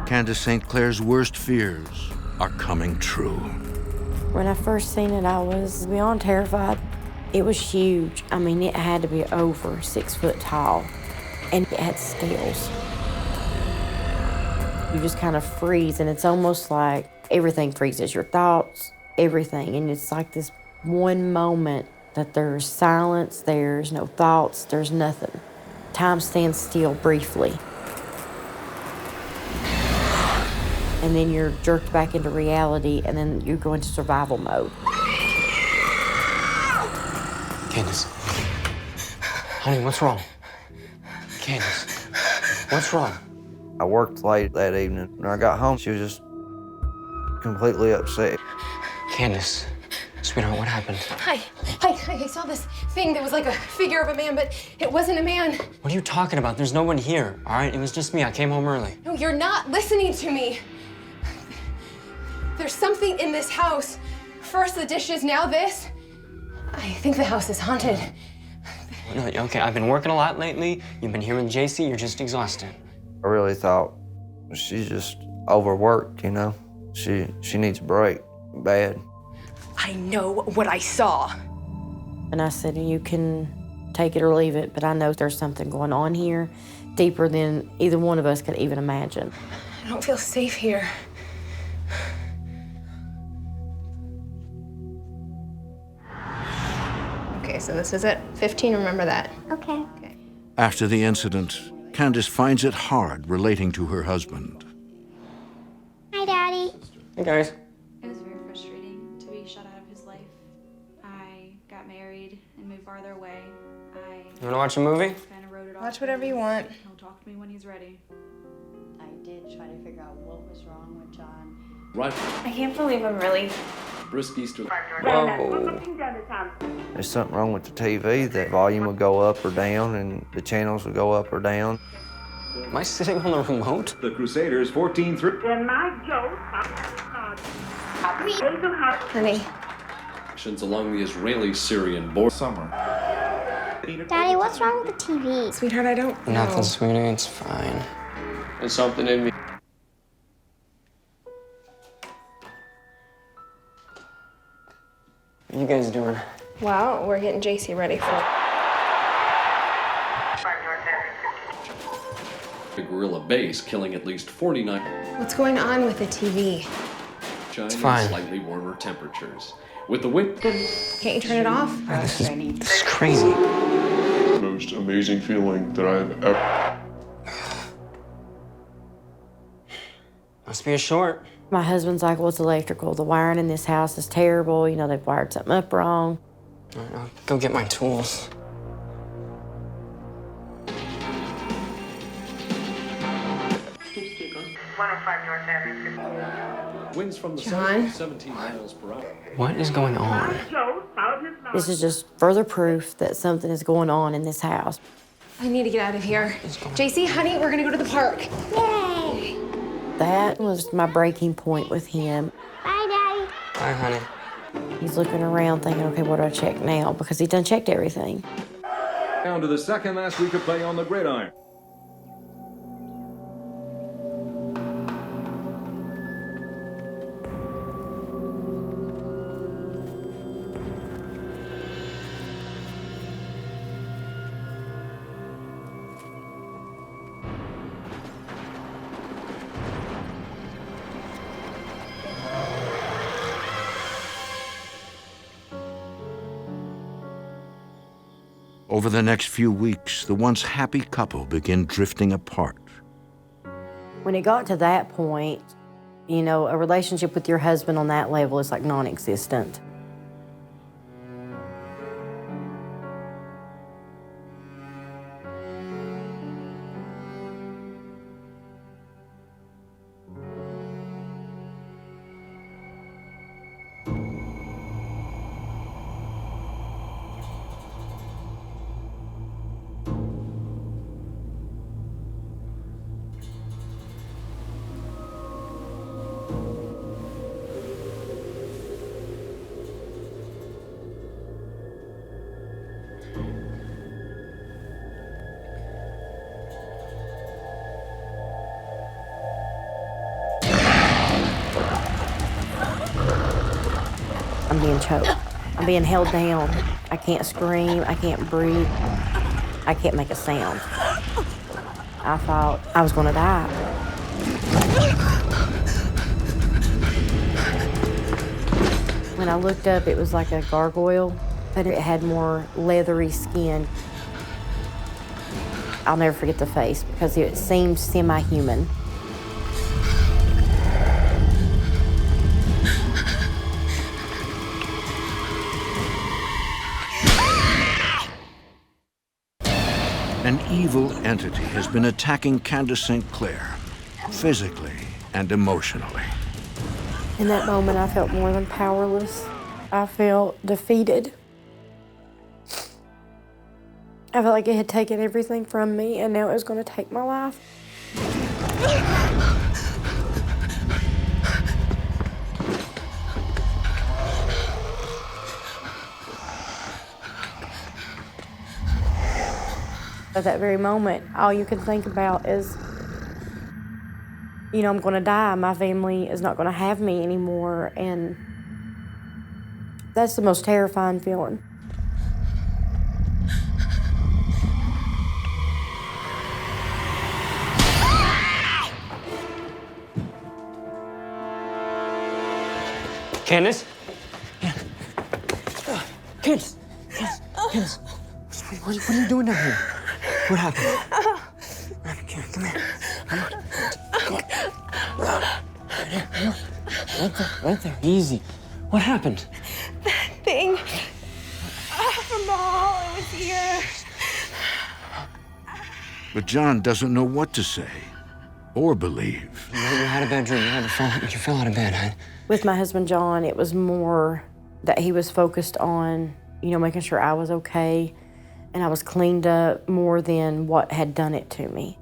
Candace St. Clair's worst fears are coming true. When I first seen it, I was beyond terrified. It was huge. I mean, it had to be over 6 foot tall, and it had scales. You just kind of freeze, and it's almost like everything freezes, your thoughts, everything. And it's like this one moment that there's silence, there's no thoughts, there's nothing. Time stands still briefly. And then you're jerked back into reality, and then you go into survival mode. Candace. Honey, what's wrong? Candace, what's wrong? I worked late that evening. When I got home, she was just completely upset. Candace, sweetheart, what happened? Hi, I saw this thing that was like a figure of a man, but it wasn't a man. What are you talking about? There's no one here, all right? It was just me. I came home early. No, you're not listening to me. There's something in this house. First the dishes, now this. I think the house is haunted. No, okay, I've been working a lot lately. You've been here with JC. You're just exhausted. I really thought she's just overworked, you know? She needs a break, bad. I know what I saw. And I said, you can take it or leave it, but I know there's something going on here deeper than either one of us could even imagine. I don't feel safe here. Okay, so this is it. 15, remember that. Okay. After the incident, Candace finds it hard relating to her husband. Hi, Daddy. Hey, guys. It was very frustrating to be shut out of his life. I got married and moved farther away. You wanna watch a movie? Kind of wrote it off. Watch whatever you want. He'll talk to me when he's ready. I did try to figure out what was wrong with John. Right. I can't believe I'm really... Brisk Easter. Whoa. There's something wrong with the TV. The volume would go up or down, and the channels would go up or down. Am I sitting on the remote? The Crusaders 14-3. Honey. Actions along the Israeli-Syrian border. Summer. Daddy, what's wrong with the TV? Sweetheart, I don't know. Nothing, sweetie. It's fine. There's something in me. What are you guys doing? Well, we're getting JC ready for... The guerrilla base killing at least 49. What's going on with the TV? China fine. Slightly warmer temperatures. With the wind. Can't you turn it off? This is crazy. Most amazing feeling that I've ever... Must be a short. My husband's like, well, it's electrical. The wiring in this house is terrible. You know, they've wired something up wrong. All right, I'll go get my tools. Winds from the John? south, 17 miles per hour. What is going on? This is just further proof that something is going on in this house. I need to get out of here. JC, honey, we're gonna go to the park. Yay! That was my breaking point with him. Bye, Daddy. Bye, honey. He's looking around thinking, okay, what do I check now? Because he done checked everything. Down to the second last week of play on the gridiron. Over the next few weeks, the once happy couple begin drifting apart. When it got to that point, you know, a relationship with your husband on that level is like non-existent. I'm being choked. I'm being held down. I can't scream, I can't breathe, I can't make a sound. I thought I was gonna die. When I looked up, it was like a gargoyle, but it had more leathery skin. I'll never forget the face because it seemed semi-human. An evil entity has been attacking Candace St. Clair, physically and emotionally. In that moment, I felt more than powerless. I felt defeated. I felt like it had taken everything from me, and now it was going to take my life. At that very moment, all you could think about is, you know, I'm going to die. My family is not going to have me anymore, and that's the most terrifying feeling. Candace? Candace? Candace? What are you doing down here? What happened? Come here. Come on. Right here. Right there. Easy. What happened? That thing from the hall, it was here. But John doesn't know what to say or believe. You had a bad dream. You fell out of bed, huh? With my husband, John, it was more that he was focused on, you know, making sure I was okay and I was cleaned up more than what had done it to me.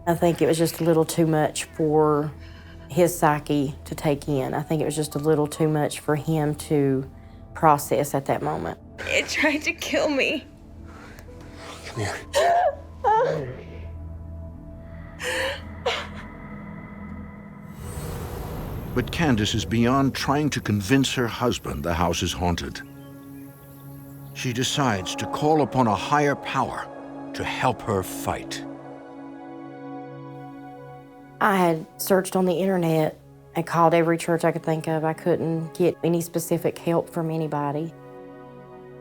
I think it was just a little too much for his psyche to take in. I think it was just a little too much for him to process at that moment. It tried to kill me. Come here. But Candace is beyond trying to convince her husband the house is haunted. She decides to call upon a higher power to help her fight. I had searched on the internet and called every church I could think of. I couldn't get any specific help from anybody.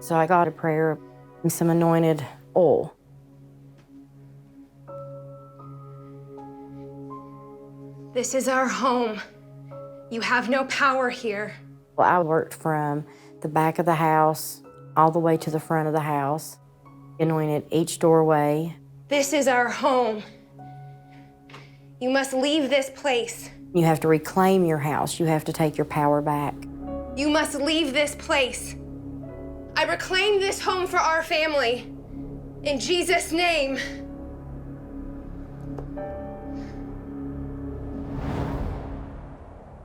So I got a prayer and some anointed oil. This is our home. You have no power here. Well, I worked from the back of the house all the way to the front of the house, anointed each doorway. This is our home. You must leave this place. You have to reclaim your house. You have to take your power back. You must leave this place. I reclaim this home for our family. In Jesus' name.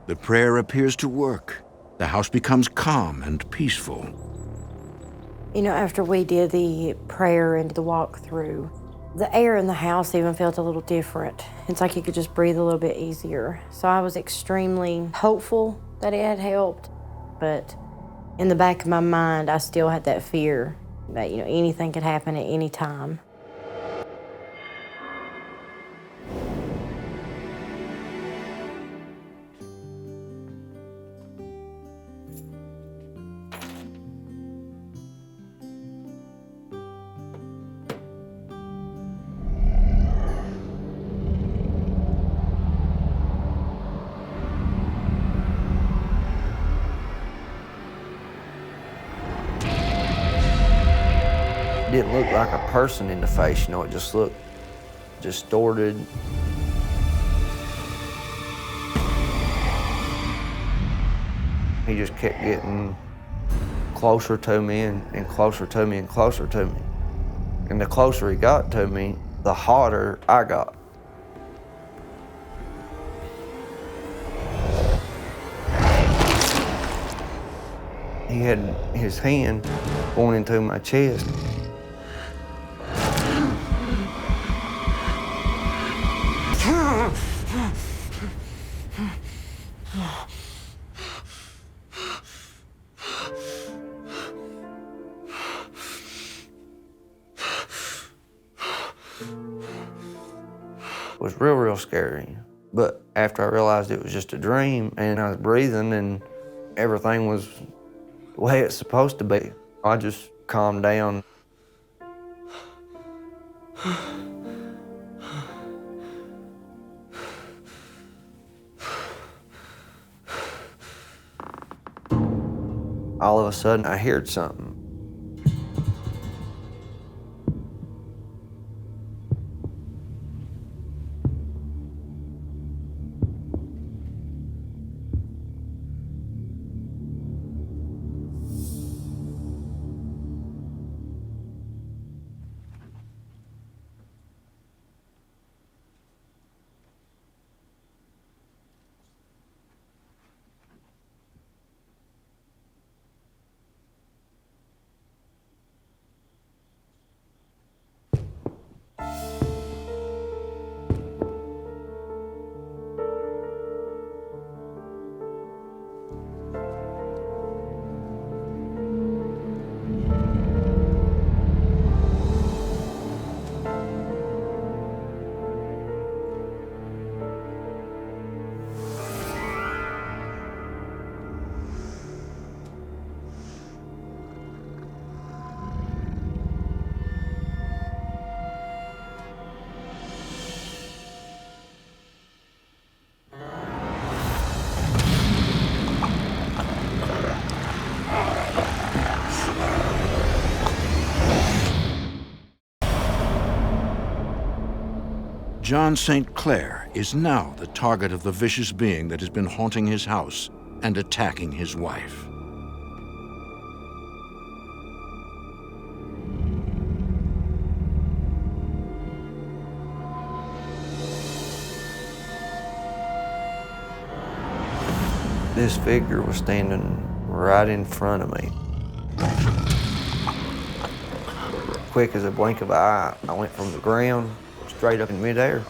The prayer appears to work. The house becomes calm and peaceful. You know, after we did the prayer and the walkthrough, the air in the house even felt a little different. It's like you could just breathe a little bit easier. So I was extremely hopeful that it had helped, but in the back of my mind, I still had that fear that, you know, anything could happen at any time. didn't look like a person in the face, you know, it just looked distorted. He just kept getting closer to me and closer to me and closer to me. And the closer he got to me, the hotter I got. He had his hand going into my chest. It was real, real scary. But after I realized it was just a dream and I was breathing and everything was the way it's supposed to be, I just calmed down. All of a sudden, I heard something. John St. Clair is now the target of the vicious being that has been haunting his house and attacking his wife. This figure was standing right in front of me. Quick as a blink of an eye, I went from the ground straight up in midair.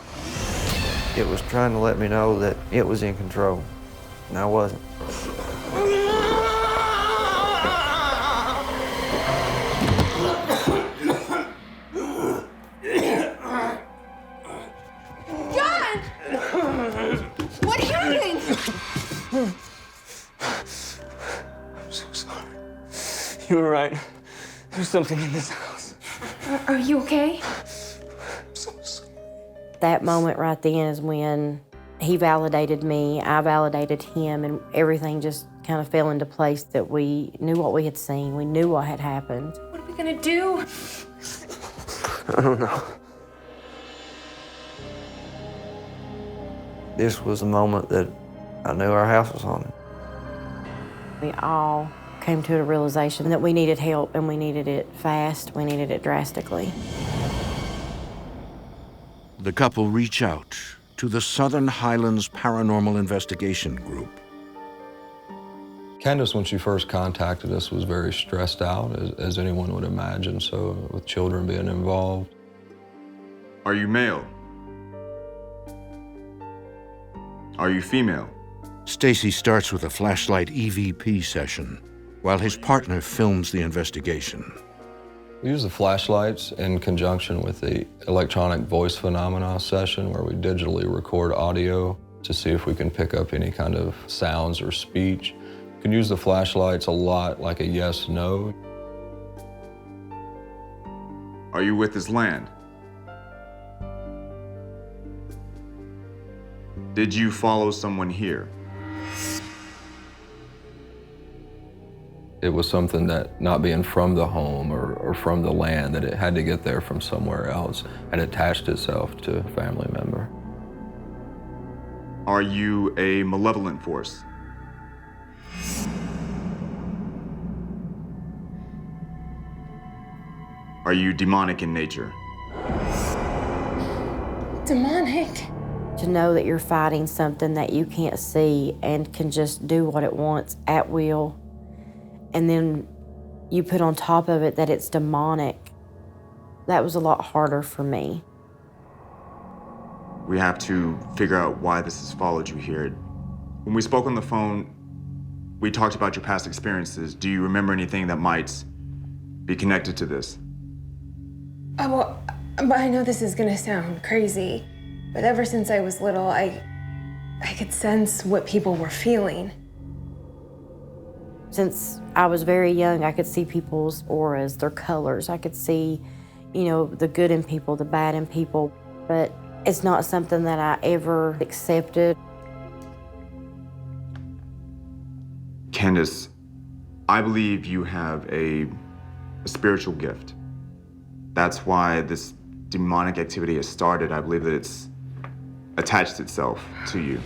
It was trying to let me know that it was in control, and I wasn't. John! What happened? I'm so sorry. You were right. There's something in this house. Are you okay? That moment right then is when he validated me, I validated him, and everything just kind of fell into place that we knew what we had seen. We knew what had happened. What are we gonna do? I don't know. This was the moment that I knew our house was haunted. We all came to a realization that we needed help, and we needed it fast. We needed it drastically. The couple reach out to the Southern Highlands Paranormal Investigation Group. Candace, when she first contacted us, was very stressed out, as anyone would imagine, so with children being involved. Are you male? Are you female? Stacy starts with a flashlight EVP session, while his partner films the investigation. We use the flashlights in conjunction with the electronic voice phenomena session, where we digitally record audio to see if we can pick up any kind of sounds or speech. You can use the flashlights a lot like a yes/no. Are you with this land? Did you follow someone here? It was something that, not being from the home or from the land, that it had to get there from somewhere else, and attached itself to a family member. Are you a malevolent force? Are you demonic in nature? Demonic? To know that you're fighting something that you can't see and can just do what it wants at will, and then you put on top of it that it's demonic, that was a lot harder for me. We have to figure out why this has followed you here. When we spoke on the phone, we talked about your past experiences. Do you remember anything that might be connected to this? Well, I know this is gonna sound crazy, but ever since I was little, I could sense what people were feeling. Since I was very young, I could see people's auras, their colors. I could see, you know, the good in people, the bad in people, but it's not something that I ever accepted. Candace, I believe you have a spiritual gift. That's why this demonic activity has started. I believe that it's attached itself to you.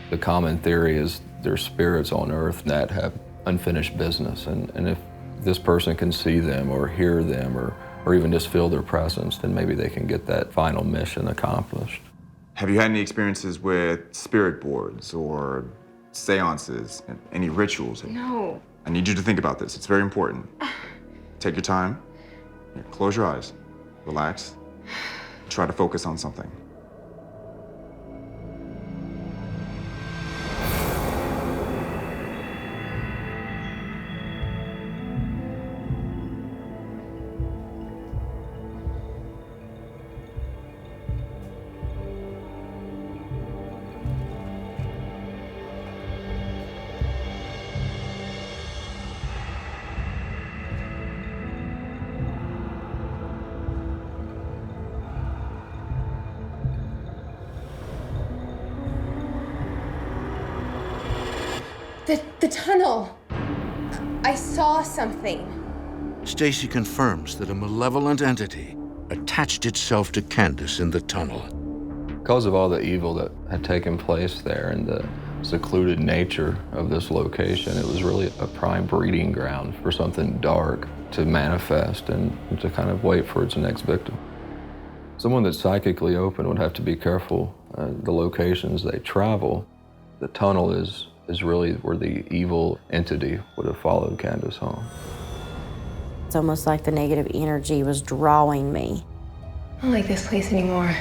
The common theory is there's spirits on Earth that have unfinished business, and if this person can see them or hear them or even just feel their presence, then maybe they can get that final mission accomplished. Have you had any experiences with spirit boards or seances, any rituals? No. I need you to think about this. It's very important. Take your time. Here, close your eyes. Relax. Try to focus on something. The tunnel. I saw something. Stacy confirms that a malevolent entity attached itself to Candace in the tunnel. Because of all the evil that had taken place there and the secluded nature of this location, it was really a prime breeding ground for something dark to manifest and to kind of wait for its next victim. Someone that's psychically open would have to be careful the locations they travel. The tunnel is really where the evil entity would have followed Candace home. It's almost like the negative energy was drawing me. I don't like this place anymore.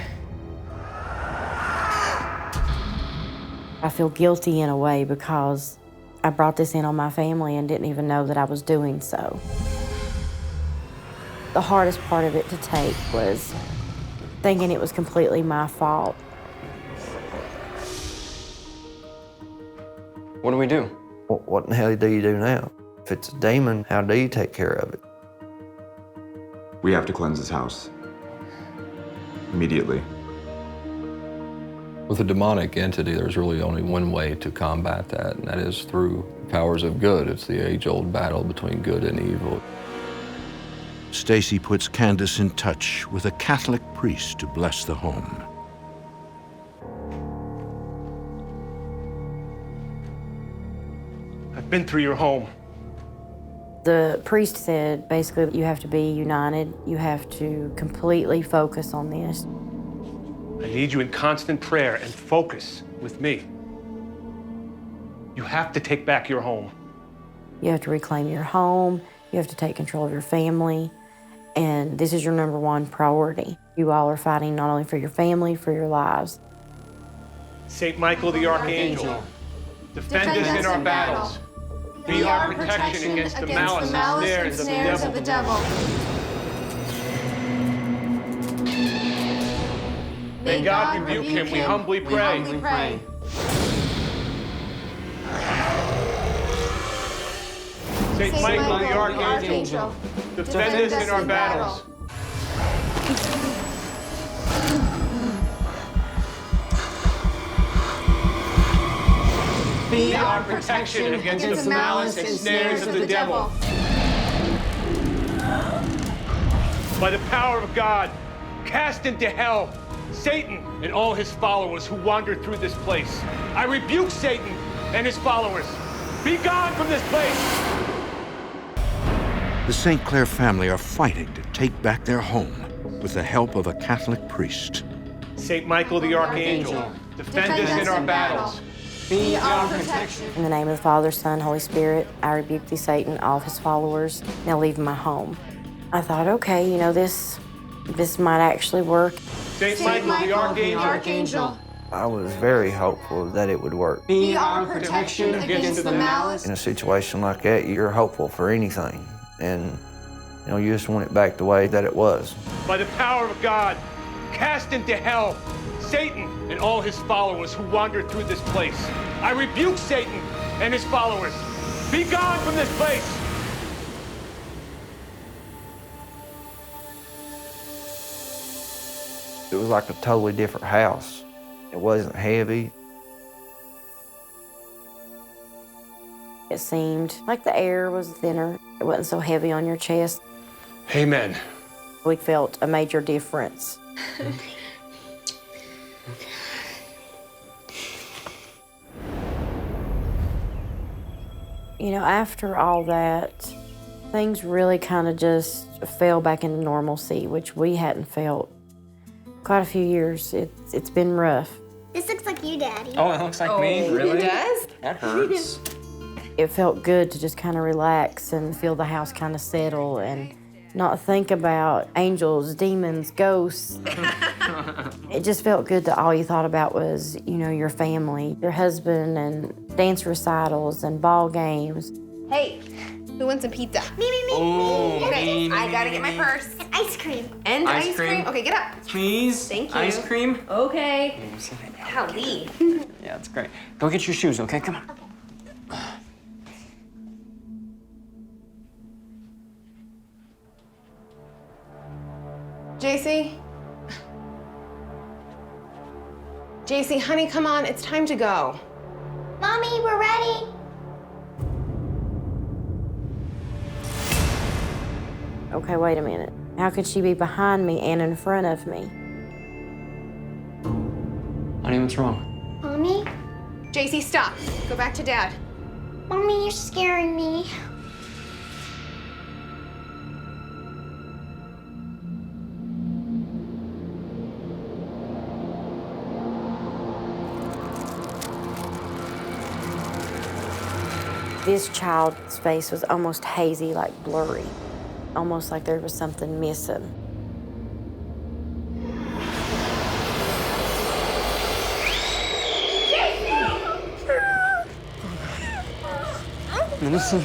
I feel guilty in a way because I brought this in on my family and didn't even know that I was doing so. The hardest part of it to take was thinking it was completely my fault. What do we do? What in the hell do you do now? If it's a demon, how do you take care of it? We have to cleanse this house. Immediately. With a demonic entity, there's really only one way to combat that, and that is through powers of good. It's the age-old battle between good and evil. Stacy puts Candace in touch with a Catholic priest to bless the home. I've been through your home. The priest said, basically, you have to be united. You have to completely focus on this. I need you in constant prayer and focus with me. You have to take back your home. You have to reclaim your home. You have to take control of your family. And this is your #1 priority. You all are fighting not only for your family, for your lives. St. Michael the Archangel, defend us in our battles. Be our protection against the malice and snares of the devil. May God rebuke him, we humbly pray. St. Michael the Archangel, defend us in our battles. Be our protection against the malice and snares of the devil. By the power of God, cast into hell Satan and all his followers who wander through this place. I rebuke Satan and his followers. Be gone from this place! The St. Clair family are fighting to take back their home with the help of a Catholic priest. St. Michael the Archangel, defend us in our battles. Be our protection. In the name of the Father, Son, Holy Spirit, I rebuke thee, Satan, all of his followers, now leave my home. I thought, okay, you know, this might actually work. St. Michael the Archangel. I was very hopeful that it would work. Be our protection against the malice. In a situation like that, you're hopeful for anything. And, you know, you just want it back the way that it was. By the power of God, cast into hell Satan and all his followers who wander through this place. I rebuke Satan and his followers. Be gone from this place! It was like a totally different house. It wasn't heavy. It seemed like the air was thinner. It wasn't so heavy on your chest. Amen. We felt a major difference. You know, after all that, things really kind of just fell back into normalcy, which we hadn't felt quite a few years. It's been rough. This looks like you, Daddy. Oh, it looks like me? Really? It does? That hurts. It felt good to just kind of relax and feel the house kind of settle and not think about angels, demons, ghosts. It just felt good that all you thought about was, you know, your family, your husband, and dance recitals and ball games. Hey, who wants some pizza? Me. Oh, Okay, me, I gotta me, get my me. purse. And ice cream. And Ice ice cream. cream. Okay, get up. Please. Thank you. Ice cream. Okay. Howdy. Yeah, that's great. Go get your shoes, okay? Come on. JC, honey, come on. It's time to go. Mommy, we're ready. Okay, wait a minute. How could she be behind me and in front of me? Honey, what's wrong? Mommy? JC, stop. Go back to Dad. Mommy, you're scaring me. This child's face was almost hazy, like blurry, almost like there was something missing. Listen.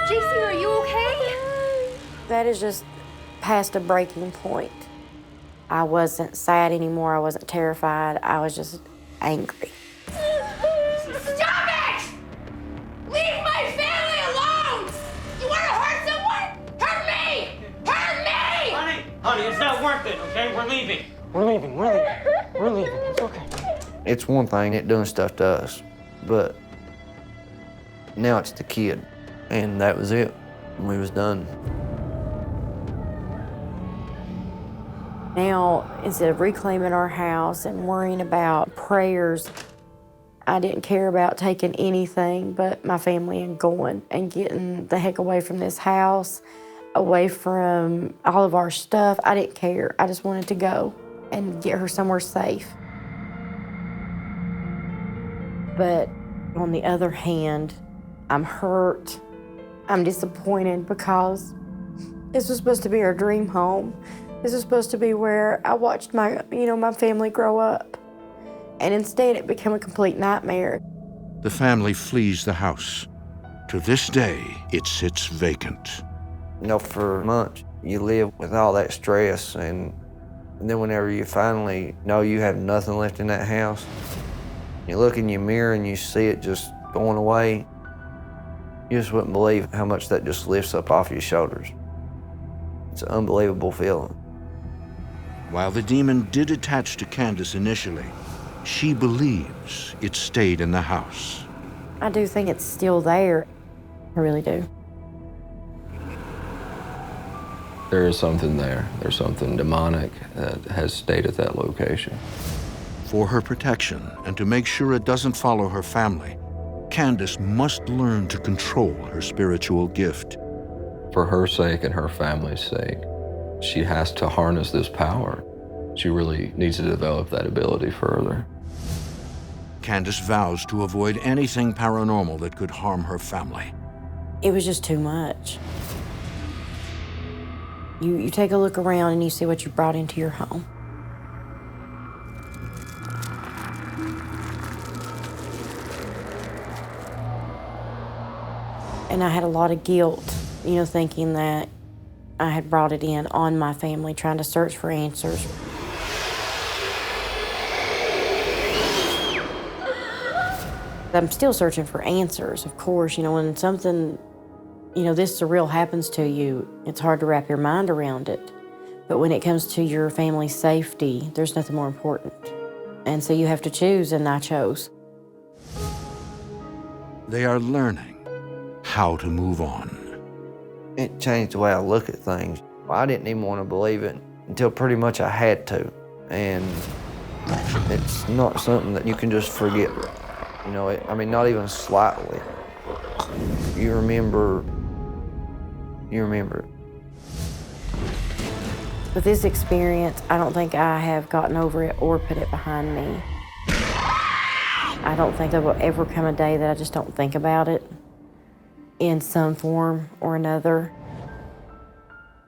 JC, are you okay? That is just past a breaking point. I wasn't sad anymore. I wasn't terrified. I was just angry. Stop it! Leave my family alone! You want to hurt someone? Hurt me! Hurt me! Honey, it's not worth it, okay? We're leaving. We're leaving. It's okay. It's one thing it doing stuff to us, but now it's the kid, and that was it. We was done. Now, instead of reclaiming our house and worrying about prayers, I didn't care about taking anything but my family and going and getting the heck away from this house, away from all of our stuff. I didn't care. I just wanted to go and get her somewhere safe. But on the other hand, I'm hurt. I'm disappointed because this was supposed to be our dream home. This was supposed to be where I watched my family grow up. And instead, it became a complete nightmare. The family flees the house. To this day, it sits vacant. You know, for months, you live with all that stress, and then whenever you finally know you have nothing left in that house, you look in your mirror and you see it just going away, you just wouldn't believe how much that just lifts up off your shoulders. It's an unbelievable feeling. While the demon did attach to Candace initially, She believes it stayed in the house. I do think it's still there. I really do. There is something there. There's something demonic that has stayed at that location. For her protection and to make sure it doesn't follow her family, Candace must learn to control her spiritual gift. For her sake and her family's sake, she has to harness this power. She really needs to develop that ability further. Candace vows to avoid anything paranormal that could harm her family. It was just too much. You take a look around and you see what you brought into your home. And I had a lot of guilt, you know, thinking that I had brought it in on my family, trying to search for answers. I'm still searching for answers, of course. You know, when something, you know, this surreal happens to you, it's hard to wrap your mind around it. But when it comes to your family's safety, there's nothing more important. And so you have to choose, and I chose. They are learning how to move on. It changed the way I look at things. I didn't even want to believe it until pretty much I had to. And it's not something that you can just forget. You know, I mean, not even slightly. You remember it. With this experience, I don't think I have gotten over it or put it behind me. I don't think there will ever come a day that I just don't think about it in some form or another.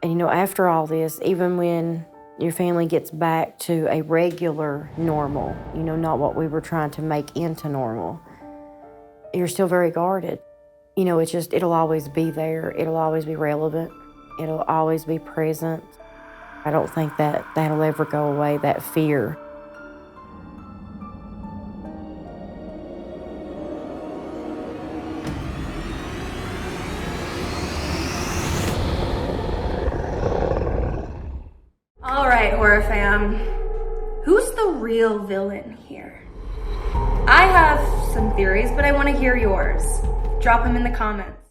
And you know, after all this, even when your family gets back to a regular normal, you know, not what we were trying to make into normal, you're still very guarded. You know, it's just, it'll always be there. It'll always be relevant. It'll always be present. I don't think that that'll ever go away, that fear. All right, horror fam. Who's the real villain here? I have some theories, but I want to hear yours. Drop them in the comments.